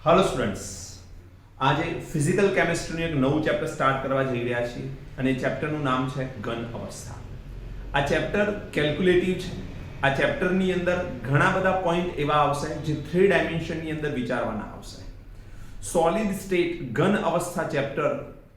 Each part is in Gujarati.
हेलो स्टूडेंट्स, आज फिजिकल केमिस्ट्रीનું એક નવું ચેપ્ટર સ્ટાર્ટ કરવા જઈ રહ્યા છીએ અને ચેપ્ટરનું નામ છે ઘન અવસ્થા। આ ચેપ્ટર કેલ્ક્યુલેટિવ છે। આ ચેપ્ટરની અંદર ઘણા બધા પોઈન્ટ એવા આવશે જે 3 ડાયમેન્શનની અંદર વિચારવાના આવશે। સોલિડ સ્ટેટ ઘન અવસ્થા ચેપ્ટર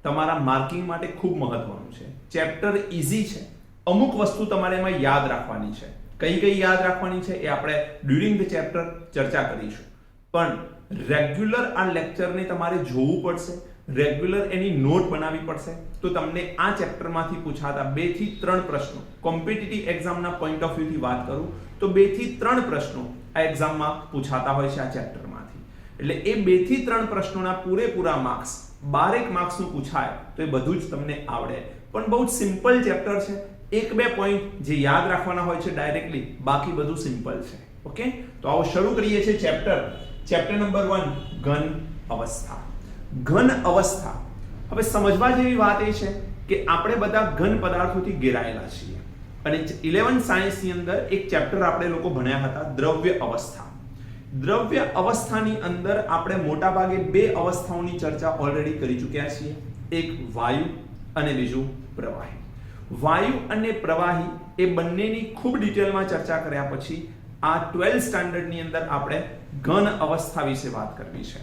તમારા માર્કિંગ માટે ખૂબ મહત્વનું છે। ચેપ્ટર ઈઝી છે, અમુક વસ્તુ તમારે એમાં યાદ રાખવાની છે। કઈ યાદ રાખવાની છે એ આપણે ડ્યુરિંગ ધ ચેપ્ટર ચર્ચા કરીશું, પણ રેગ્યુલર આ લેક્ચરને તમારે જોવું પડશે, રેગ્યુલર એની નોટ બનાવવી પડશે, તો તમને આ ચેપ્ટરમાંથી પૂછાતા 2 થી 3 પ્રશ્નો, કોમ્પિટિટિવ એક્ઝામના પોઈન્ટ ઓફ વ્યૂથી વાત કરું તો 2 થી 3 પ્રશ્નો આ એક્ઝામમાં પૂછાતા હોય છે આ ચેપ્ટરમાંથી। એટલે એ 2 થી 3 પ્રશ્નોના પૂરેપૂરા માર્ક્સ 12 માર્ક્સનું પૂછાય તો એ બધું જ તમને આવડે। પણ બહુ જ સિમ્પલ ચેપ્ટર છે, 1-2 પોઈન્ટ જે યાદ રાખવાના હોય છે ડાયરેક્ટલી, બાકી બધું સિમ્પલ છે। ઓકે, તો આવો શરૂ કરીએ છીએ ચેપ્ટર નંબર 1 ઘન અવસ્થા। ઘન અવસ્થા, હવે સમજવા જેવી વાત એ છે કે આપણે બધા ઘન પદાર્થોથી ઘેરાયેલા છીએ અને 11th સાયન્સ ની અંદર એક ચેપ્ટર આપણે લોકો ભણ્યા હતા, દ્રવ્ય અવસ્થા। દ્રવ્ય અવસ્થાની અંદર આપણે મોટા ભાગે 2 અવસ્થાઓની ચર્ચા ઓલરેડી કરી ચૂક્યા છીએ, એક વાયુ અને બીજું પ્રવાહી। વાયુ અને પ્રવાહી એ બંનેની ખૂબ ડિટેલમાં ચર્ચા કર્યા પછી આ 12th સ્ટાન્ડર્ડ ની અંદર આપણે ઘન અવસ્થા વિશે વાત કરવી છે।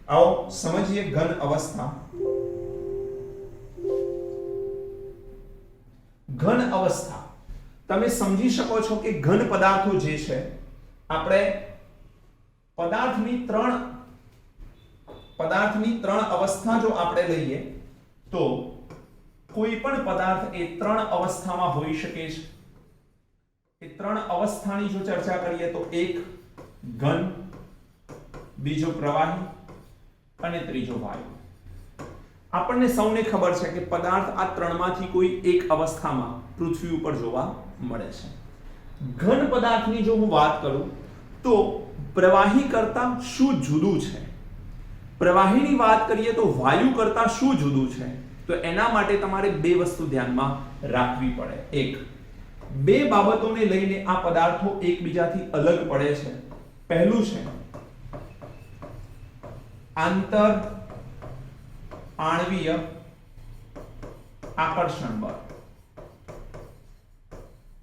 આવો સમજીએ ઘન અવસ્થા। ઘન અવસ્થા તમે સમજી શકો છો કે ઘન પદાર્થો જે છે, આપણે પદાર્થની ત્રણ અવસ્થા જો આપણે લઈએ તો કોઈ પણ પદાર્થ એ 3 અવસ્થામાં હોઈ શકે છે। એ 3 અવસ્થાની જો ચર્ચા કરીએ તો એક ઘન, બીજો પ્રવાહી અને ત્રીજો વાયુ। આપણને સૌને ખબર છે કે પદાર્થ આ 3 માંથી કોઈ એક અવસ્થામાં પૃથ્વી ઉપર જોવા મળે છે। ઘન પદાર્થની જો હું વાત કરું તો પ્રવાહી કરતા શું જુદું છે, પ્રવાહીની વાત કરીએ તો વાયુ કરતા શું જુદું છે, તો એના માટે તમારે 2 વસ્તુ ધ્યાનમાં રાખવી પડે। એક, 2 બાબતોને લઈને આ પદાર્થો એકબીજાથી અલગ પડે છે। પહેલું છે આંતર આણ્વીય આકર્ષણ બળ।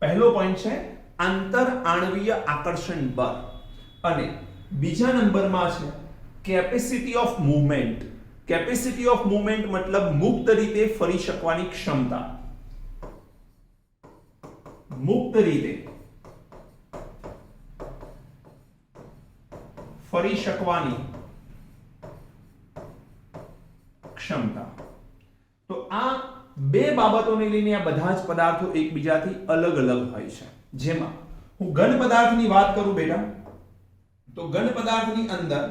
પહેલો પોઈન્ટ છે આંતર આણ્વીય આકર્ષણ બળ અને બીજા નંબરમાં છે capacity of movement. Capacity of movement મતલબ મુક્ત રીતે ફરી શકવાની ક્ષમતા। મુક્ત રીતે ફરી શકવાની ક્ષમતા। તો આ 2 બાબતોને લઈને આ બધા જ પદાર્થો એકબીજાથી અલગ અલગ હોય છે। જેમાં હું ઘન પદાર્થની વાત કરું બેટા, તો ઘન પદાર્થની અંદર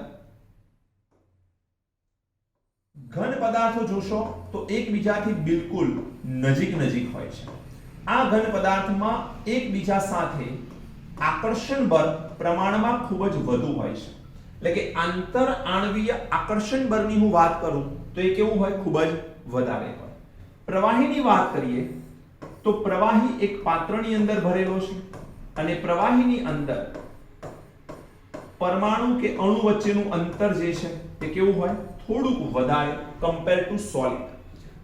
ઘન પદાર્થો જોશો તો એકબીજાથી બિલકુલ નજીક હોય છે। આ ઘન પદાર્થમાં એકબીજા સાથે આકર્ષણ બળ પ્રમાણમાં ખૂબ જ વધુ હોય છે। એટલે કે આંતર આણ્વીય આકર્ષણ બળની હું વાત કરું તો એ કેવું હોય, ખૂબ જ વધારે હોય। પ્રવાહીની વાત કરીએ તો પ્રવાહી એક પાત્રની અંદર ભરેલો છે અને પ્રવાહીની અંદર પરમાણુ કે અણુ વચ્ચેનું અંતર જે છે એ કેવું હોય, થોડુંક વધારે કમ્પેર ટુ સોલિડ।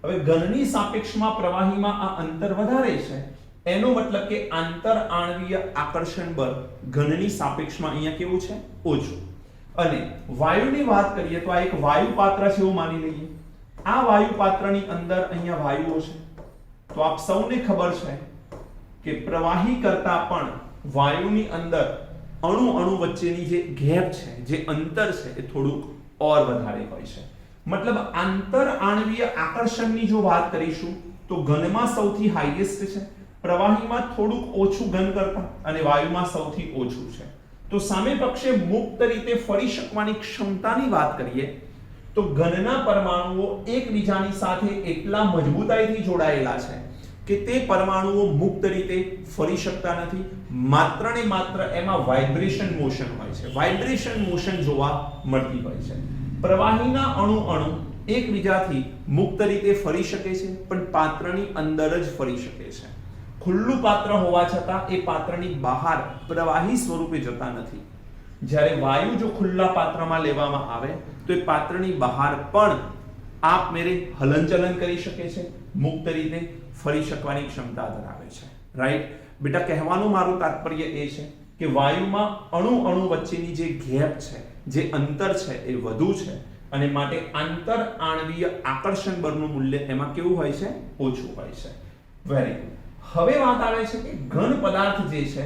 હવે ઘનની સાપેક્ષમાં પ્રવાહીમાં આ અંતર વધારે છે, એનો મતલબ કે આંતર આણ્વીય આકર્ષણ બળ ઘનની સાપેક્ષમાં અહીંયા કેવું છે, ઓછું। અને વાયુની વાત કરીએ તો આ એક વાયુ પાત્ર છે એવું માની લઈએ। આ વાયુ પાત્રની અંદર અહીંયા વાયુઓ છે, તો આપ સૌને ખબર છે કે પ્રવાહી કરતા પણ વાયુની અંદર અણુ વચ્ચેની જે ગેપ છે, જે અંતર છે એ થોડુંક ઓર વધારે હોય છે। મતલબ આંતર આણ્વીય આકર્ષણની જો વાત કરીશું તો ઘનમાં સૌથી હાઈએસ્ટ છે, પ્રવાહીમાં થોડુંક ઓછું ઘન કરતા અને વાયુમાં સૌથી ઓછું છે। તો સામે પક્ષે મુક્ત રીતે ફરી શકવાની ક્ષમતાની વાત કરીએ તો ઘનના પરમાણુઓ એકબીજાની સાથે એટલા મજબૂતાઈથી જોડાયેલા છે કે તે પરમાણુઓ મુક્ત રીતે ફરી શકતા નથી, માત્ર ને માત્ર એમાં વાઇબ્રેશન મોશન હોય છે, વાઇબ્રેશન મોશન જોવા મળતી હોય છે। પ્રવાહીના અણુ એકબીજાથી મુક્ત રીતે ફરી શકે છે, પણ પાત્રની અંદર જ ફરી શકે છે। ખુલ્લું પાત્ર હોવા છતાં એ પાત્રની બહાર પ્રવાહી સ્વરૂપે જતા નથી। જ્યારે વાયુ જો ખુલ્લા પાત્રમાં લેવામાં આવે તો એ પાત્રની બહાર પણ આપમેળે હલનચલન કરી શકે છે, મુક્ત રીતે ફરી શકવાની ક્ષમતા ધરાવે છે. રાઈટ બેટા, કહેવાનું મારું તાત્પર્ય એ છે કે વાયુમાં અણુ વચ્ચેની જે ગેપ છે, જે અંતર છે એ વધુ છે અને માટે આંતર આણવીય આકર્ષણ બળનું મૂલ્ય એમાં કેવું હોય છે? ઓછું હોય છે. Very good. હવે વાત આવે છે કે ઘન પદાર્થ જે છે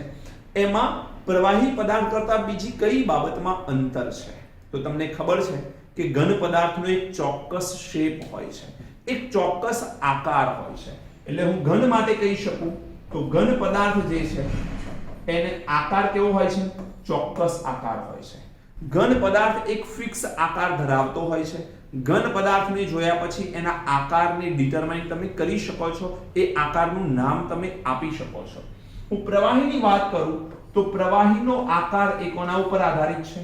એમાં પ્રવાહી પદાર્થ કરતા બીજી કઈ બાબતમાં અંતર છે? તો તમને ખબર છે કે ઘન પદાર્થનો એક ચોક્કસ શેપ હોય છે, એક ચોક્કસ આકાર હોય છે. એટલે હું ઘન માટે કહી શકું તો ઘન પદાર્થ જે છે એને આકાર કેવો હોય છે? ચોક્કસ આકાર હોય છે. ઘન પદાર્થ એક ફિક્સ આકાર ધરાવતો હોય છે. ઘન પદાર્થને જોયા પછી એના આકારને ડિટરમાઇન તમે કરી શકો છો, એ આકારનું નામ તમે આપી શકો છો. હું પ્રવાહીની વાત કરું તો પ્રવાહીનો આકાર એ કોના ઉપર આધારિત છે?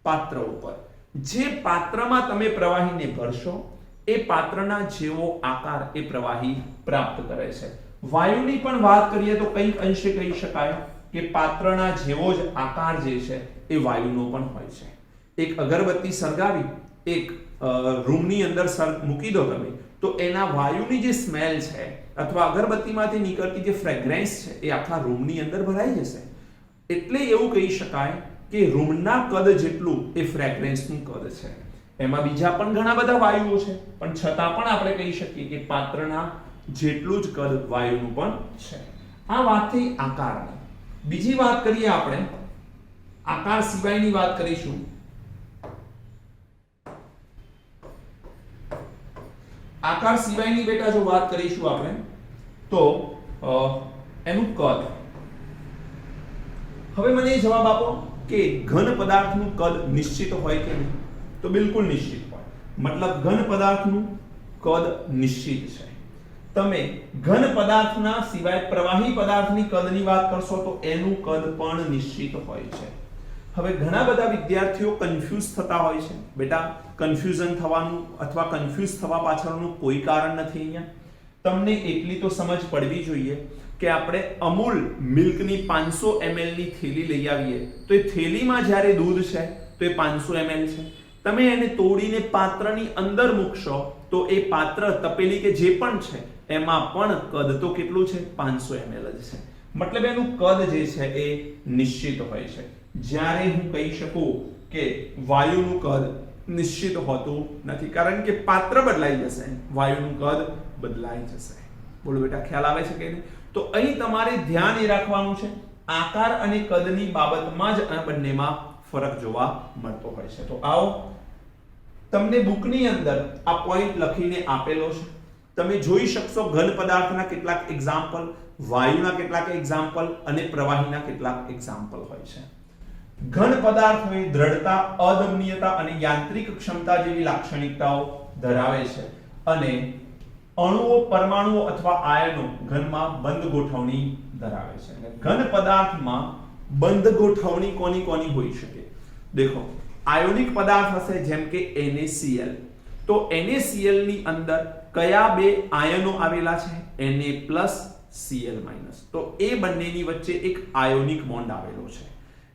પાત્ર ઉપર. જે પાત્રમાં તમે પ્રવાહીને ભરશો એ પાત્રના જેવો આકાર એ પ્રવાહી પ્રાપ્ત કરે છે. વાયુની પણ વાત કરીએ તો કંઈક અંશે કહી શકાય કે પાત્રના જેવો જ આકાર જે છે એ વાયુનો પણ હોય છે. એક અગરબત્તી સળગાવી એક રૂમની અંદર મૂકી દો તમે તો એના વાયુની જે સ્મેલ છે અથવા અગરબત્તીમાંથી નીકળતી જે ફ્રેગ્રન્સ છે એ આખા રૂમની અંદર ભરાઈ જશે. એટલે એવું કહી શકાય કે રૂમના કદ જેટલું એ ફ્રેગ્રન્સનું કદ છે. એમાં બીજા પણ ઘણા બધા વાયુઓ છે, પણ છતાં પણ આપણે કહી શકીએ કે પાત્રના જેટલું જ કદ વાયુનું પણ છે. આ વાત થઈ આકારની. બીજી વાત કરીએ આપણે આકાર સિવાયની વાત કરીશું. આકાર સિવાયની બેટા જો વાત કરીશું આપણે તો એનું કદ. હવે મને એ જવાબ આપો કે ઘન પદાર્થનું કદ નિશ્ચિત હોય કે નહીં? તો બિલકુલ નિશ્ચિત હોય. મતલબ ઘન પદાર્થનું કદ નિશ્ચિત છે. તમે ઘન પદાર્થના સિવાય પ્રવાહી પદાર્થની કદની વાત કરશો તો એનું કદ પણ નિશ્ચિત હોય છે. હવે ઘણા બધા વિદ્યાર્થીઓ કન્ફ્યુઝ થતા હોય છે. બેટા, કન્ફ્યુઝન થવાનું અથવા કન્ફ્યુઝ થવા પાછળનું કોઈ કારણ નથી. અહીંયા તમને એટલી તો સમજ પડવી જોઈએ કે આપણે અમૂલ મિલ્કની 500 ml ની થેલી લઈ આવીએ તો એ થેલીમાં જ્યારે દૂધ છે તો એ 500 ml છે. તમે એને તોડીને પાત્રની અંદર મૂકશો તો એ પાત્ર તપેલી કે જે પણ છે એમાં પણ કદ તો કેટલું છે? 500 ml જ છે. મતલબ એનું કદ જે છે એ નિશ્ચિત હોય છે. જ્યારે હું કહી શકું કે વાયુનું કદ નિશ્ચિત હોતું નથી, કારણ કે પાત્ર બદલાઈ જશે, વાયુનું કદ બદલાઈ જશે. બોલો બેટા, ખ્યાલ આવે છે કે નહીં? તો અહીં તમારે ધ્યાન એ રાખવાનું છે આકાર અને કદની બાબતમાં જ આ બંનેમાં ફરક જોવા મળતો હોય છે. તો આવો તમને બુકની અંદર આ પોઈન્ટ લખીને આપેલો છે. તમે જોઈ શકશો ઘન પદાર્થના કેટલાક એક્ઝામ્પલ, વાયુના કેટલાક એક્ઝામ્પલ અને પ્રવાહીના કેટલાક એક્ઝામ્પલ હોય છે. ઘન પદાર્થોએ દ્રઢતા, અદમનીયતા અને યાંત્રિક ક્ષમતા જેવી લાક્ષણિકતાઓ ધરાવે છે અને અણુઓ, પરમાણુઓ અથવા આયનો ઘનમાં બંધ ગોઠવણી ધરાવે છે. ઘન પદાર્થમાં બંધ ગોઠવણી કોની હોઈ શકે? દેખો, આયોનિક પદાર્થ હશે જેમ કે NaCl. તો NaCl ની અંદર કયા બે આયનો આવેલા છે? Na+Cl-. તો એ બંનેની વચ્ચે એક આયોનિક બોન્ડ આવેલો છે.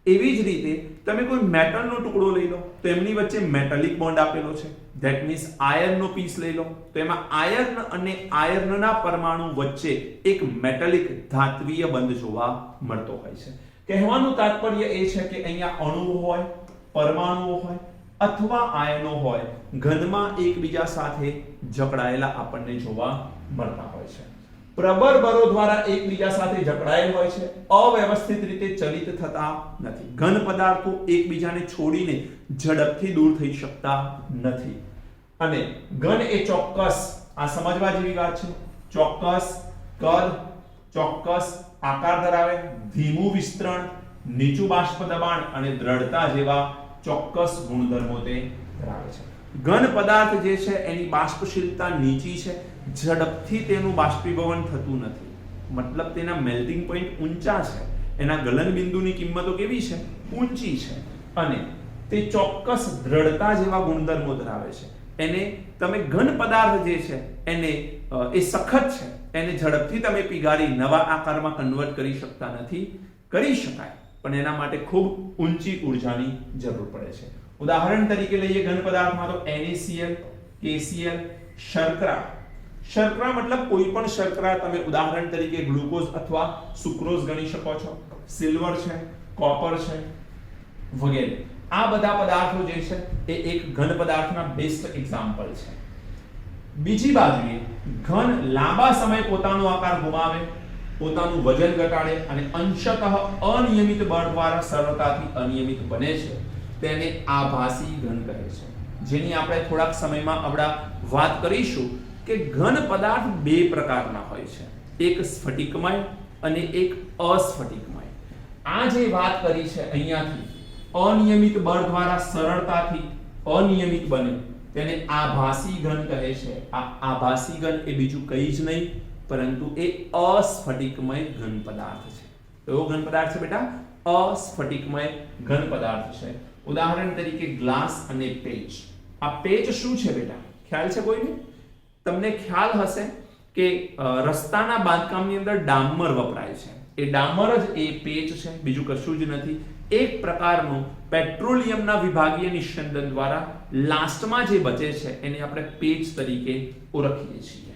એવી જ રીતે તમે કોઈ મેટલનો ટુકડો લઈ લો તો એમની વચ્ચે મેટાલિક બોન્ડ આપેલો છે. ધેટ મીન્સ આયર્નનો પીસ લઈ લો તો એમાં આયર્ન અને આયર્નના પરમાણુ વચ્ચે એક મેટાલિક ધાત્વીય બંધ જોવા મળતો હોય છે. કહેવાનું તાત્પર્ય એ છે કે અહીંયા અણુઓ હોય, પરમાણુઓ હોય અથવા આયનો હોય, ઘનમાં એકબીજા સાથે જકડાયેલા આપણને જોવા મળતા હોય છે. પ્રબળ બળો દ્વારા એકબીજા સાથે જકડાયેલ હોય છે, અવ્યવસ્થિત રીતે ચલિત થતા નથી. ઘન પદાર્થો એકબીજાને છોડીને ઝડપથી દૂર થઈ શકતા નથી. અને ઘન એ ચોક્કસ, આ સમજવા જેવી વાત છે, ચોક્કસ કદ, ચોક્કસ આકાર ધરાવે, ધીમું વિસ્તરણ, નીચું બાષ્પ દબાણ અને દ્રઢતા જેવા ચોક્કસ ગુણધર્મો તે ધરાવે છે. ઘન પદાર્થ જે છે એની બાષ્પશીલતા નીચી છે, ઝડપથી તેનું બાષ્પીભવન થતું નથી. મતલબ તેના મેલ્ટિંગ પોઈન્ટ ઊંચા છે, એના ગલન બિંદુની કિંમતો કેવી છે? ઊંચી છે. અને તે ચોક્કસ દ્રઢતા જેવા ગુણધર્મો ધરાવે છે. એને તમે ઘન પદાર્થ જે છે એને એ સખત છે, એને ઝડપથી તમે પીગાળી નવા આકારમાં કન્વર્ટ કરી શકતા નથી. કરી શકાય, પણ એના માટે ખૂબ ઊંચી ઉર્જાની જરૂર પડે છે. ઉદાહરણ તરીકે લઈએ ઘન પદાર્થમાં તો NaCl, KCl, શર્કરા. શર્કરા મતલબ કોઈ પણ શર્કરા, તમે ઉદાહરણ તરીકે ગ્લુકોઝ અથવા સુક્રોઝ ગણી શકો છો. સિલ્વર છે, કોપર છે વગેરે. આ બધા પદાર્થો જે છે એ એક ઘન પદાર્થના બેસ્ટ એક્ઝામ્પલ છે. બીજી બાજુએ ઘન લાંબા સમય પોતાનો આકાર ગુમાવે, પોતાનું વજન ઘટાડે અને અંશતઃ અનિયમિત બળ દ્વારા સરળતાથી અનિયમિત બને છે, તેને આભાસી ઘન કહે છે. જેની આપણે થોડાક સમયમાં આપણા વાત કરીશું કે ઘન પદાર્થ બે પ્રકારના હોય છે, એક સ્ફટિકમય અને એક અસ્ફટિકમય. આ જે વાત કરી છે અહીંયાથી અનિયમિત બળ દ્વારા સરળતાથી અનિયમિત બને તેને આભાસી ઘન કહે છે. આ આભાસી ઘન એ બીજું કંઈ જ નહીં પરંતુ એ અસ્ફટિકમય ઘન પદાર્થ છે. એવો ઘન પદાર્થ છે બેટા, અસ્ફટિકમય ઘન પદાર્થ છે. ઉદાહરણ તરીકે ગ્લાસ અને પેચ. આ પેચ શું છે બેટા, ખ્યાલ છે કોઈને? તમને ખ્યાલ હશે કે રસ્તાના બાંધકામની અંદર ડામર વપરાય છે. એ ડામર જ એ પેચ છે, બીજું કશું જ નથી. એક પ્રકારનું પેટ્રોલિયમના વિભાગીય નિસ્યંદન દ્વારા લાસ્ટમાં જે બચે છે એને આપણે પેચ તરીકે ઓળખીએ છીએ.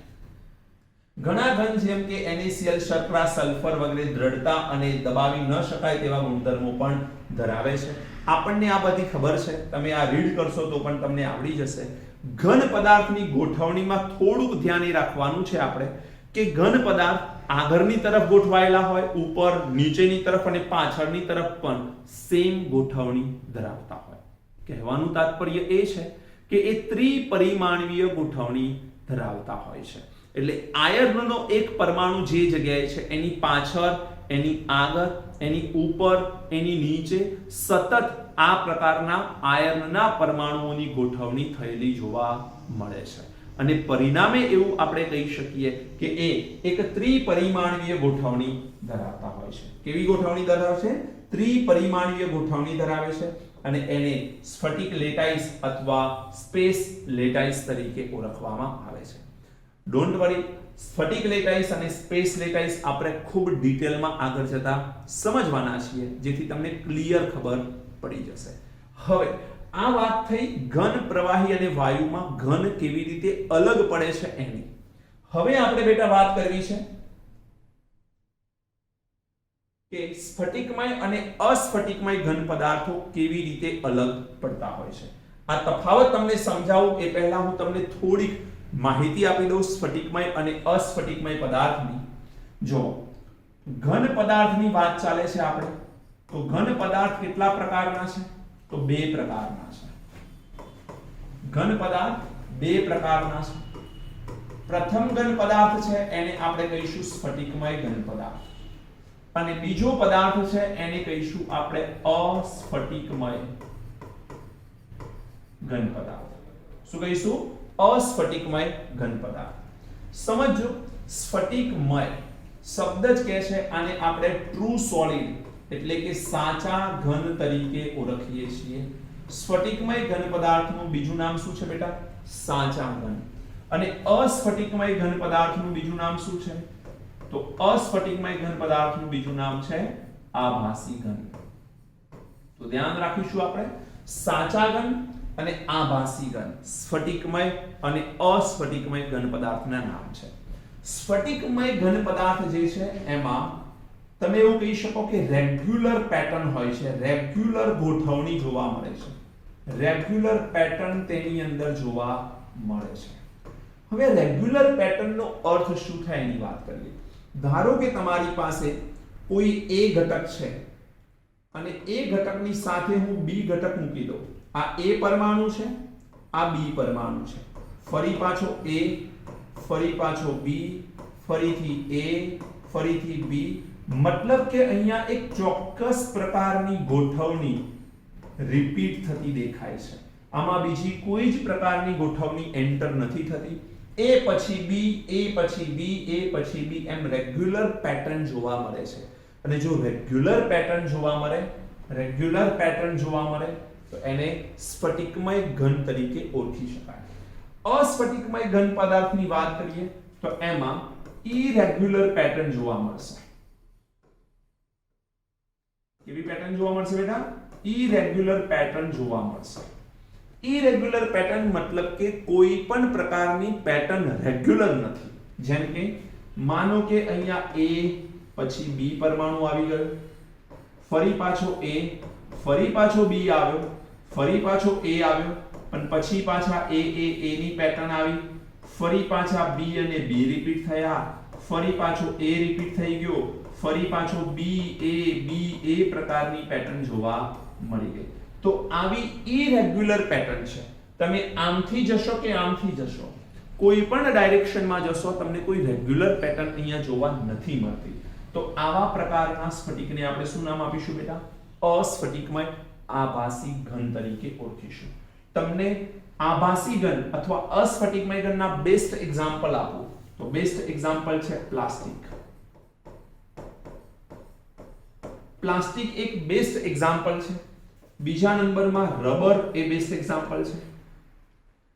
ઘણા ઘન જેમ કે NaCl, શર્કરા, સલ્ફર વગેરે દ્રઢતા અને દબાવી ન શકાય તેવા ગુણધર્મો પણ ધરાવે છે. આપણને આ બધી ખબર છે, તમે આ રીડ કરશો તો પણ તમને આવડી જશે. ઘન પદાર્થની ગોઠવણીમાં થોડુંક ધ્યાન રાખવાનું છે આપણે કે ઘન પદાર્થ આગળની તરફ ગોઠવાયેલા હોય, ઉપર નીચેની તરફ અને પાછળની તરફ પણ સેમ ગોઠવણી ધરાવતા હોય. કહેવાનું તાત્પર્ય એ છે કે એ ત્રિપરિમાણીય ગોઠવણી ધરાવતા હોય છે. એટલે આયર્નનો એક પરમાણુ જે જગ્યાએ છે એની પાછળ, એની આગળ, એની ઉપર, એની નીચે સતત આ પ્રકારના આયર્નના પરમાણુઓની ગોઠવણી થયેલી જોવા મળે છે. અને પરિણામે એવું આપણે કહી શકીએ કે એ એક ત્રિપરિમાણીય ગોઠવણી ધરાવતા હોય છે. કેવી ગોઠવણી ધરાવે છે? ત્રિપરિમાણીય ગોઠવણી ધરાવે છે અને એને સ્ફટિક લેટાઇસ અથવા સ્પેસ લેટાઇસ તરીકે ઓળખવામાં આવે છે. ડોન્ટ વરી, સ્ફટિક લેટાઇસ અને સ્પેસ લેટાઇસ આપણે ખૂબ ડિટેલમાં આગળ જતા સમજવાના છીએ, જેથી તમને ક્લિયર ખબર પડી જશે. હવે આ વાત થઈ ઘન, પ્રવાહી અને વાયુમાં ઘન કેવી રીતે અલગ પડે છે એની. હવે આપણે બેટા વાત કરવી છે કે સ્ફટિકમય અને અસ્ફટિકમય ઘન પદાર્થો કેવી રીતે અલગ પડતા હોય છે. આ તફાવત તમને સમજાવું એ પહેલા હું તમને થોડીક માહિતી આપી દઉં સ્ફટિકમય અને અસ્ફટિકમય પદાર્થની. જો ઘન પદાર્થની વાત ચાલે છે આપણે, તો ઘન પદાર્થ કેટલા પ્રકારના છે? તો બે પ્રકારના છે. ઘન પદાર્થ બે પ્રકારના છે. પ્રથમ ઘન પદાર્થ છે એને આપણે કહીશું સ્ફટિકમય ઘન પદાર્થ, અને બીજો પદાર્થ છે એને કહીશું આપણે અસ્ફટિકમય ઘન પદાર્થ. શું કહીશું? અસ્ફટિકમય ઘન પદાર્થ. સમજો, સ્ફટિકમય શબ્દ જ કહે છે આને આપણે ટ્રુ સોલિડ એટલે કે સાચા ઘન તરીકે ઓળખીએ છીએ. સ્ફટિકમય ઘન પદાર્થનું બીજું નામ શું છે બેટા? સાચા ઘન. અને અસ્ફટિકમય ઘન પદાર્થનું બીજું નામ શું છે? તો અસ્ફટિકમય ઘન પદાર્થનું બીજું નામ છે આભાસી ઘન. તો ધ્યાન રાખીશું આપણે, સાચા ઘન અને આભાસી ઘન, સ્ફટિકમય અને અસ્ફટિકમય ઘન પદાર્થના નામ છે. સ્ફટિકમય ઘન પદાર્થ જે છે એમાં તમે એવું કહી શકો કે રેગ્યુલર પેટર્ન હોય છે, રેગ્યુલર ગોઠવણી જોવા મળે છે. રેગ્યુલર પેટર્ન તેની અંદર જોવા મળે છે. હવે રેગ્યુલર પેટર્નનો અર્થ શું થાય એની વાત કરીએ. ધારો કે તમારી પાસે કોઈ A ઘટક છે અને A ઘટકની સાથે હું B ઘટક મૂકી દઉં. આ A પરમાણુ છે, આ B પરમાણુ છે, ફરી પાછો A, ફરી પાછો B, ફરીથી A, ફરીથી B. મતલબ કે અહીંયા એક ચોક્કસ પ્રકારની ગોઠવણી રિપીટ થતી દેખાય છે. આમાં બીજી કોઈ જ પ્રકારની ગોઠવણી એન્ટર નથી થતી. A પછી B, A પછી B, A પછી B એમ રેગ્યુલર પેટર્ન જોવા મળે છે. અને જો રેગ્યુલર પેટર્ન જોવા મળે, રેગ્યુલર પેટર્ન જોવા મળે તો એને સ્ફટિકમય ઘન તરીકે ઓળખી શકાય. અસ્ફટિકમય ઘન પદાર્થની વાત કરીએ તો એમાં ઇરેગ્યુલર પેટર્ન જોવા મળશે. કેવી પેટર્ન જોવા મળશે બેટા? ઇરેગ્યુલર પેટર્ન જોવા મળશે. ઇરેગ્યુલર પેટર્ન મતલબ કે કોઈ પણ પ્રકારની પેટર્ન રેગ્યુલર નથી. જેમ કે માનો કે અહીંયા A પછી B પરમાણુ આવી ગયો, ફરી પાછો A, ફરી પાછો B આવ્યો, ફરી પાછો A આવ્યો, પણ પછી પાછા A ની પેટર્ન આવી, ફરી પાછા B અને B રિપીટ થયા, ફરી પાછો A રિપીટ થઈ ગયો, ફરી પાછો B A પ્રકારની પેટર્ન જોવા મળી ગઈ. તો આવી ઇરેગ્યુલર પેટર્ન છે. તમે આમથી જશો કે આમથી જશો, કોઈ પણ ડાયરેક્શનમાં જશો તમને કોઈ રેગ્યુલર પેટર્ન અહીંયા જોવા નથી મળતી. તો આવા પ્રકારના સ્ફટિકને આપણે શું નામ આપીશું બેટા? અસ્ફટિકમય આભાસી ઘન તરીકે ઓળખીશું. તમને આભાસી ઘન અથવા અસ્ફટિકમય ઘનના બેસ્ટ એક્ઝામ્પલ આપું તો બેસ્ટ એક્ઝામ્પલ છે પ્લાસ્ટિક. પ્લાસ્ટિક એક બેસ્ટ એક્ઝામ્પલ છે. બીજા નંબરમાં રબર એ બેસ્ટ એક્ઝામ્પલ છે.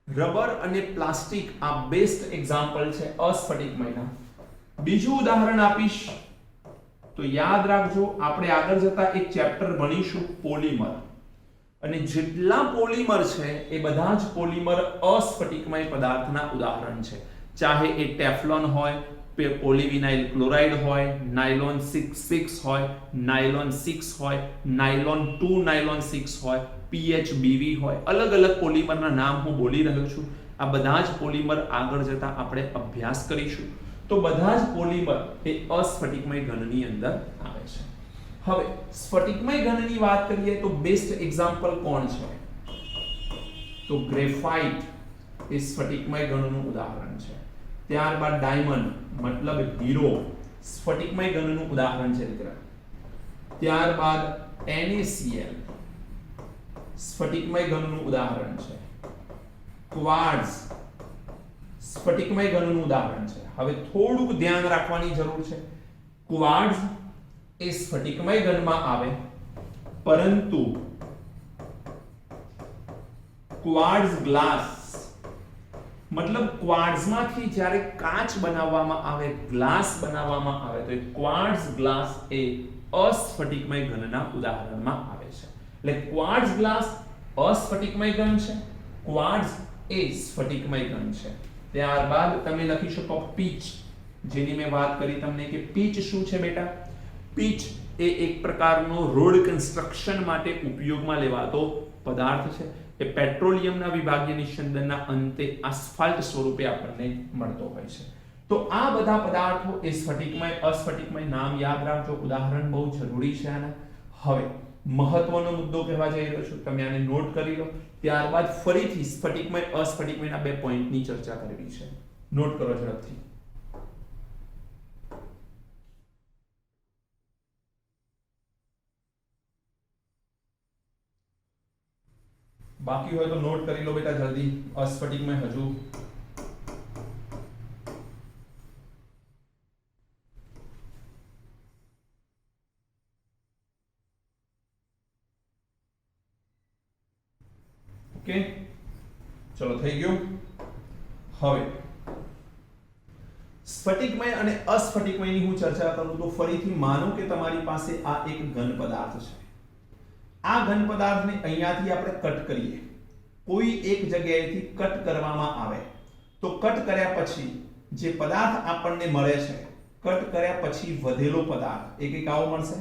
રબર અને પ્લાસ્ટિક આ બેસ્ટ એક્ઝામ્પલ છે અસ્ફટિકમયના. બીજું ઉદાહરણ આપીશ તો યાદ રાખજો, આપણે આગળ જતા એક ચેપ્ટર ભણીશું પોલિમર, અને જેટલા પોલિમર છે એ બધા જ પોલિમર અસ્ફટિકમય પદાર્થના ઉદાહરણ છે. ચાહે એ ટેફલોન હોય, પોલીવિનાઇલ ક્લોરાઇડ હોય, નાયલોન 6 હોય, નાયલોન 6 હોય, નાયલોન 2 નાયલોન 6 હોય, PHBV હોય, અલગ અલગ પોલિમરના નામ હું બોલી રહ્યો છું. આ બધા જ પોલિમર આગળ જતા આપણે અભ્યાસ કરીશું. તો બધા જ પોલિમર એ અસ્ફટિકમય ઘનની અંદર આવે છે. હવે સ્ફટિકમય ઘનની વાત કરીએ તો બેસ્ટ એક્ઝામ્પલ કોણ છે? તો ગ્રેફાઇટ એ સ્ફટિકમય ઘનનું ઉદાહરણ છે. ત્યારબાદ ડાયમંડ મતલબ હીરો સ્ફટિકમય ઘનનું ઉદાહરણ છે મિત્રો. ત્યારબાદ NaCl સ્ફટિકમય ઘનનું ઉદાહરણ છે. ક્વાર્ટઝ સ્ફટિકમય ઘનનું ઉદાહરણ છે. હવે થોડુંક ધ્યાન રાખવાની જરૂર છે. ક્વાર્ટઝ એ સ્ફટિકમય ઘનમાં આવે, પરંતુ ક્વાર્ટઝ ગ્લાસ મતલબ ક્વાર્ટઝમાંથી જ્યારે કાચ બનાવવામાં આવે, ગ્લાસ બનાવવામાં આવે તો એ ક્વાર્ટઝ ગ્લાસ એ અસ્ફટિકમય ઘનના ઉદાહરણમાં આવે છે. એટલે ક્વાર્ટઝ ગ્લાસ અસ્ફટિકમય ઘન છે, ક્વાર્ટઝ એ સ્ફટિકમય ઘન છે. ત્યારબાદ તમે લખી શકો પીચ, જેની મેં વાત કરી તમને કે પીચ શું છે બેટા? પીચ એ એક પ્રકારનો રોડ કન્સ્ટ્રક્શન માટે ઉપયોગમાં લેવાતો પદાર્થ છે. એ પેટ્રોલિયમના વિભાગીય નિસ્યંદનના અંતે આસ્ફાલ્ટ સ્વરૂપે આપણને મળતો હોય છે. તો આ બધા પદાર્થો એ સ્ફટિકમય અસ્ફટિકમય નામ યાદ રાખજો, ઉદાહરણ બહુ જરૂરી છે આના. હવે મહત્વનો મુદ્દો કહેવા જઈ રહ્યો છું, તમે આને નોટ કરી લો. ત્યારબાદ ફરીથી સ્ફટિકમય અસ્ફટિકમયના બે પોઈન્ટની ચર્ચા કરવી છે. નોટ કરો ઝડપથી. બાકી હોય તો નોટ કરી લો બેટા જલ્દી. અસ્ફટિકમય હજુ ઓકે, ચલો થઈ ગયું. હવે સ્ફટિકમય અને અસ્ફટિકમયની હું ચર્ચા કરું તો ફરીથી માનો કે તમારી પાસે આ એક ઘન પદાર્થ છે. આ ઘન પદાર્થને અહીંયાથી આપણે કટ કરીએ, કોઈ એક જગ્યાએથી કટ કરવામાં આવે તો કટ કર્યા પછી જે પદાર્થ આપણને મળે છે, કટ કર્યા પછી વધેલો પદાર્થ એક એક આવો મળશે,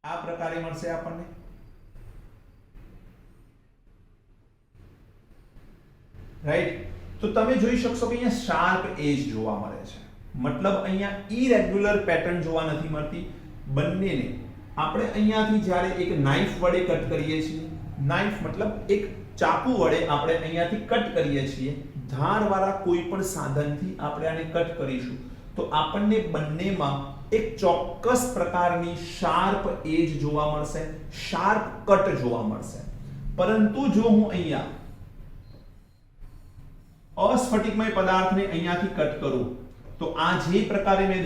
આ પ્રકારે મળશે આપણને. રાઈટ? તો તમે જોઈ શકશો કે અહીંયા શાર્પ એજ જોવા મળે છે. મતલબ અહીંયા ઇરેગ્યુલર પેટર્ન જોવા નથી મળતી. બંનેને આપણે અહીંયાથી જ્યારે એક નાઇફ વડે કટ કરીએ છીએ, નાઇફ મતલબ એક ચાકુ વડે આપણે અહીંયાથી કટ કરીએ છીએ, ધારવાળા કોઈ પણ સાધનથી આપણે આને કટ કરીશું તો આપણને બંનેમાં એક ચોક્કસ પ્રકારની શાર્પ એજ જોવા મળશે, શાર્પ કટ જોવા મળશે. પરંતુ જો હું અહીંયા અસ્ફટિકમય પદાર્થને અહીંયાથી કટ કરું તો આ જે પ્રકારે મેં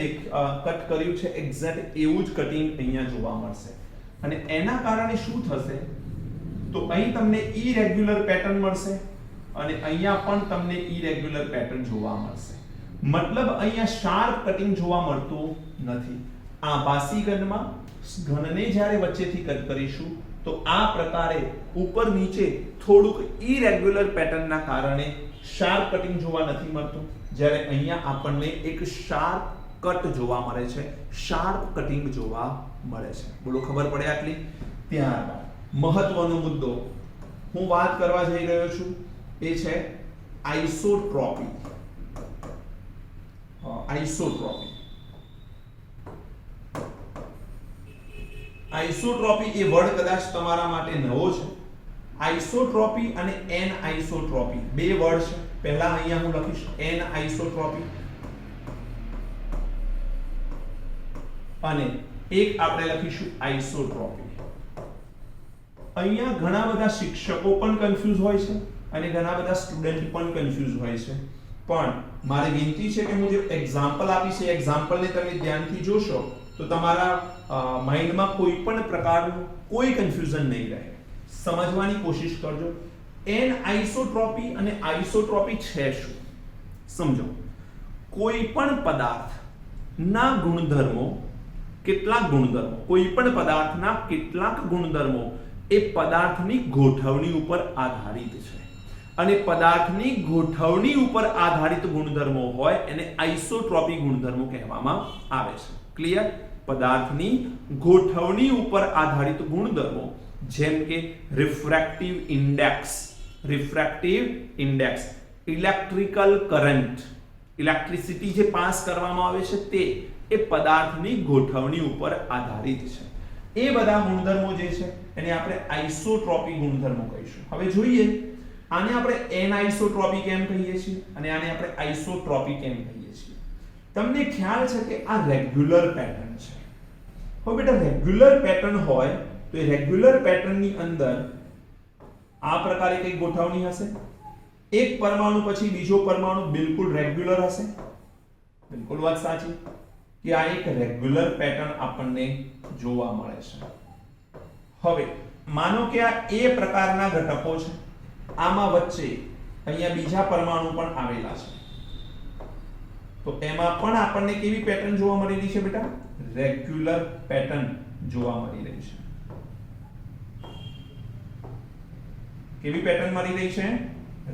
કટ કર્યું છે એક્ઝેક્ટ એવું જ કટિંગ અહીંયા જોવા મળશે. અને એના કારણે શું થશે તો અહીં તમને ઇરેગ્યુલર પેટર્ન મળશે અને અહીંયા પણ તમને ઇરેગ્યુલર પેટર્ન જોવા મળશે. મતલબ અહીંયા શાર્પ કટિંગ જોવા મળતું નથી. આભાસી ઘનમાં ઘનને જ્યારે વચ્ચેથી કટ કરીશું તો આ પ્રકારે ઉપર નીચે થોડુંક ઇરેગ્યુલર પેટર્નના કારણે શાર્પ કટિંગ જોવા નથી મળતું, જ્યારે અહીંયા આપણને એક શાર્પ કટ જોવા મળે છે, શાર્પ કટિંગ જોવા મળે છે. બોલો, ખબર પડે આટલી? ત્યારબાદ મહત્વનો મુદ્દો હું વાત કરવા જઈ રહ્યો છું એ છે આઇસોટ્રોપી. આઇસોટ્રોપી આઇસોટ્રોપી એ વર્ડ કદાચ તમારા માટે નવો છે. આઇસોટ્રોપી અને એન આઇસોટ્રોપી બે વર્ડ છે. પહેલા અહીંયા હું લખીશ એન આઇસોટ્રોપી અને એક આપણે લખીશું આઇસોટ્રોપી. અહીંયા ઘણા બધા શિક્ષકો પણ કન્ફ્યુઝ હોય છે અને ઘણા બધા સ્ટુડન્ટ પણ કન્ફ્યુઝ હોય છે, પણ મારી વિનંતી છે કે હું જે એક્ઝામ્પલ આપીશ એ એક્ઝામ્પલને તમે ધ્યાનથી જોશો તો તમારા માઇન્ડમાં કોઈ પણ પ્રકારનું કોઈ કન્ફ્યુઝન નહીં રહે. સમજવાની કોશિશ કરજો. એન આઇસોટ્રોપી અને આઇસોટ્રોપી છે શું સમજો. કોઈ પણ પદાર્થના ગુણધર્મો, કેટલાક ગુણધર્મો, કોઈ પણ પદાર્થના કેટલાક ગુણધર્મો એ પદાર્થની ગોઠવણી ઉપર આધારિત છે અને પદાર્થની ગોઠવણી ઉપર આધારિત ગુણધર્મો હોય એને આઇસોટ્રોપી ગુણધર્મો કહેવામાં આવે છે. ક્લિયર? પદાર્થની ગોઠવણી ઉપર આધારિત ગુણધર્મો જેમ કે refractive index, electrical current, electricity જે પાસ કરવામાં આવે છે તે એ પદાર્થની ગોઠવણી ઉપર આધારિત છે. એ બધા ગુણધર્મો જે છે એને આપણે આઇસોટ્રોપી ગુણધર્મો કહીશું. હવે જોઈએ આને આપણે એનઆઇસોટ્રોપી કેમ કહીએ છીએ અને આને આપણે આઇસોટ્રોપી કેમ કહીએ છીએ. તમને ખ્યાલ છે કે આ રેગ્યુલર પેટર્ન છે. હવે બેટા રેગ્યુલર પેટર્ન હોય તો એ રેગ્યુલર પેટર્નની અંદર આ પ્રકારે કઈ ગોઠવણી હશે. એક પરમાણુ પછી બીજો પરમાણુ બિલકુલ રેગ્યુલર હશે. બિલકુલ વાત સાચી કે આ એક રેગ્યુલર પેટર્ન આપણને જોવા મળે છે. હવે માનો કે આ એ પ્રકારના ઘટકો છે, આમાં વચ્ચે અહીંયા બીજા પરમાણુ પણ આવેલા છે, તો એમાં પણ આપણને કેવી પેટર્ન જોવા મળી રહી છે બેટા? રેગ્યુલર પેટર્ન જોવા મળી રહી છે. કેવી પેટર્ન મળી રહી છે?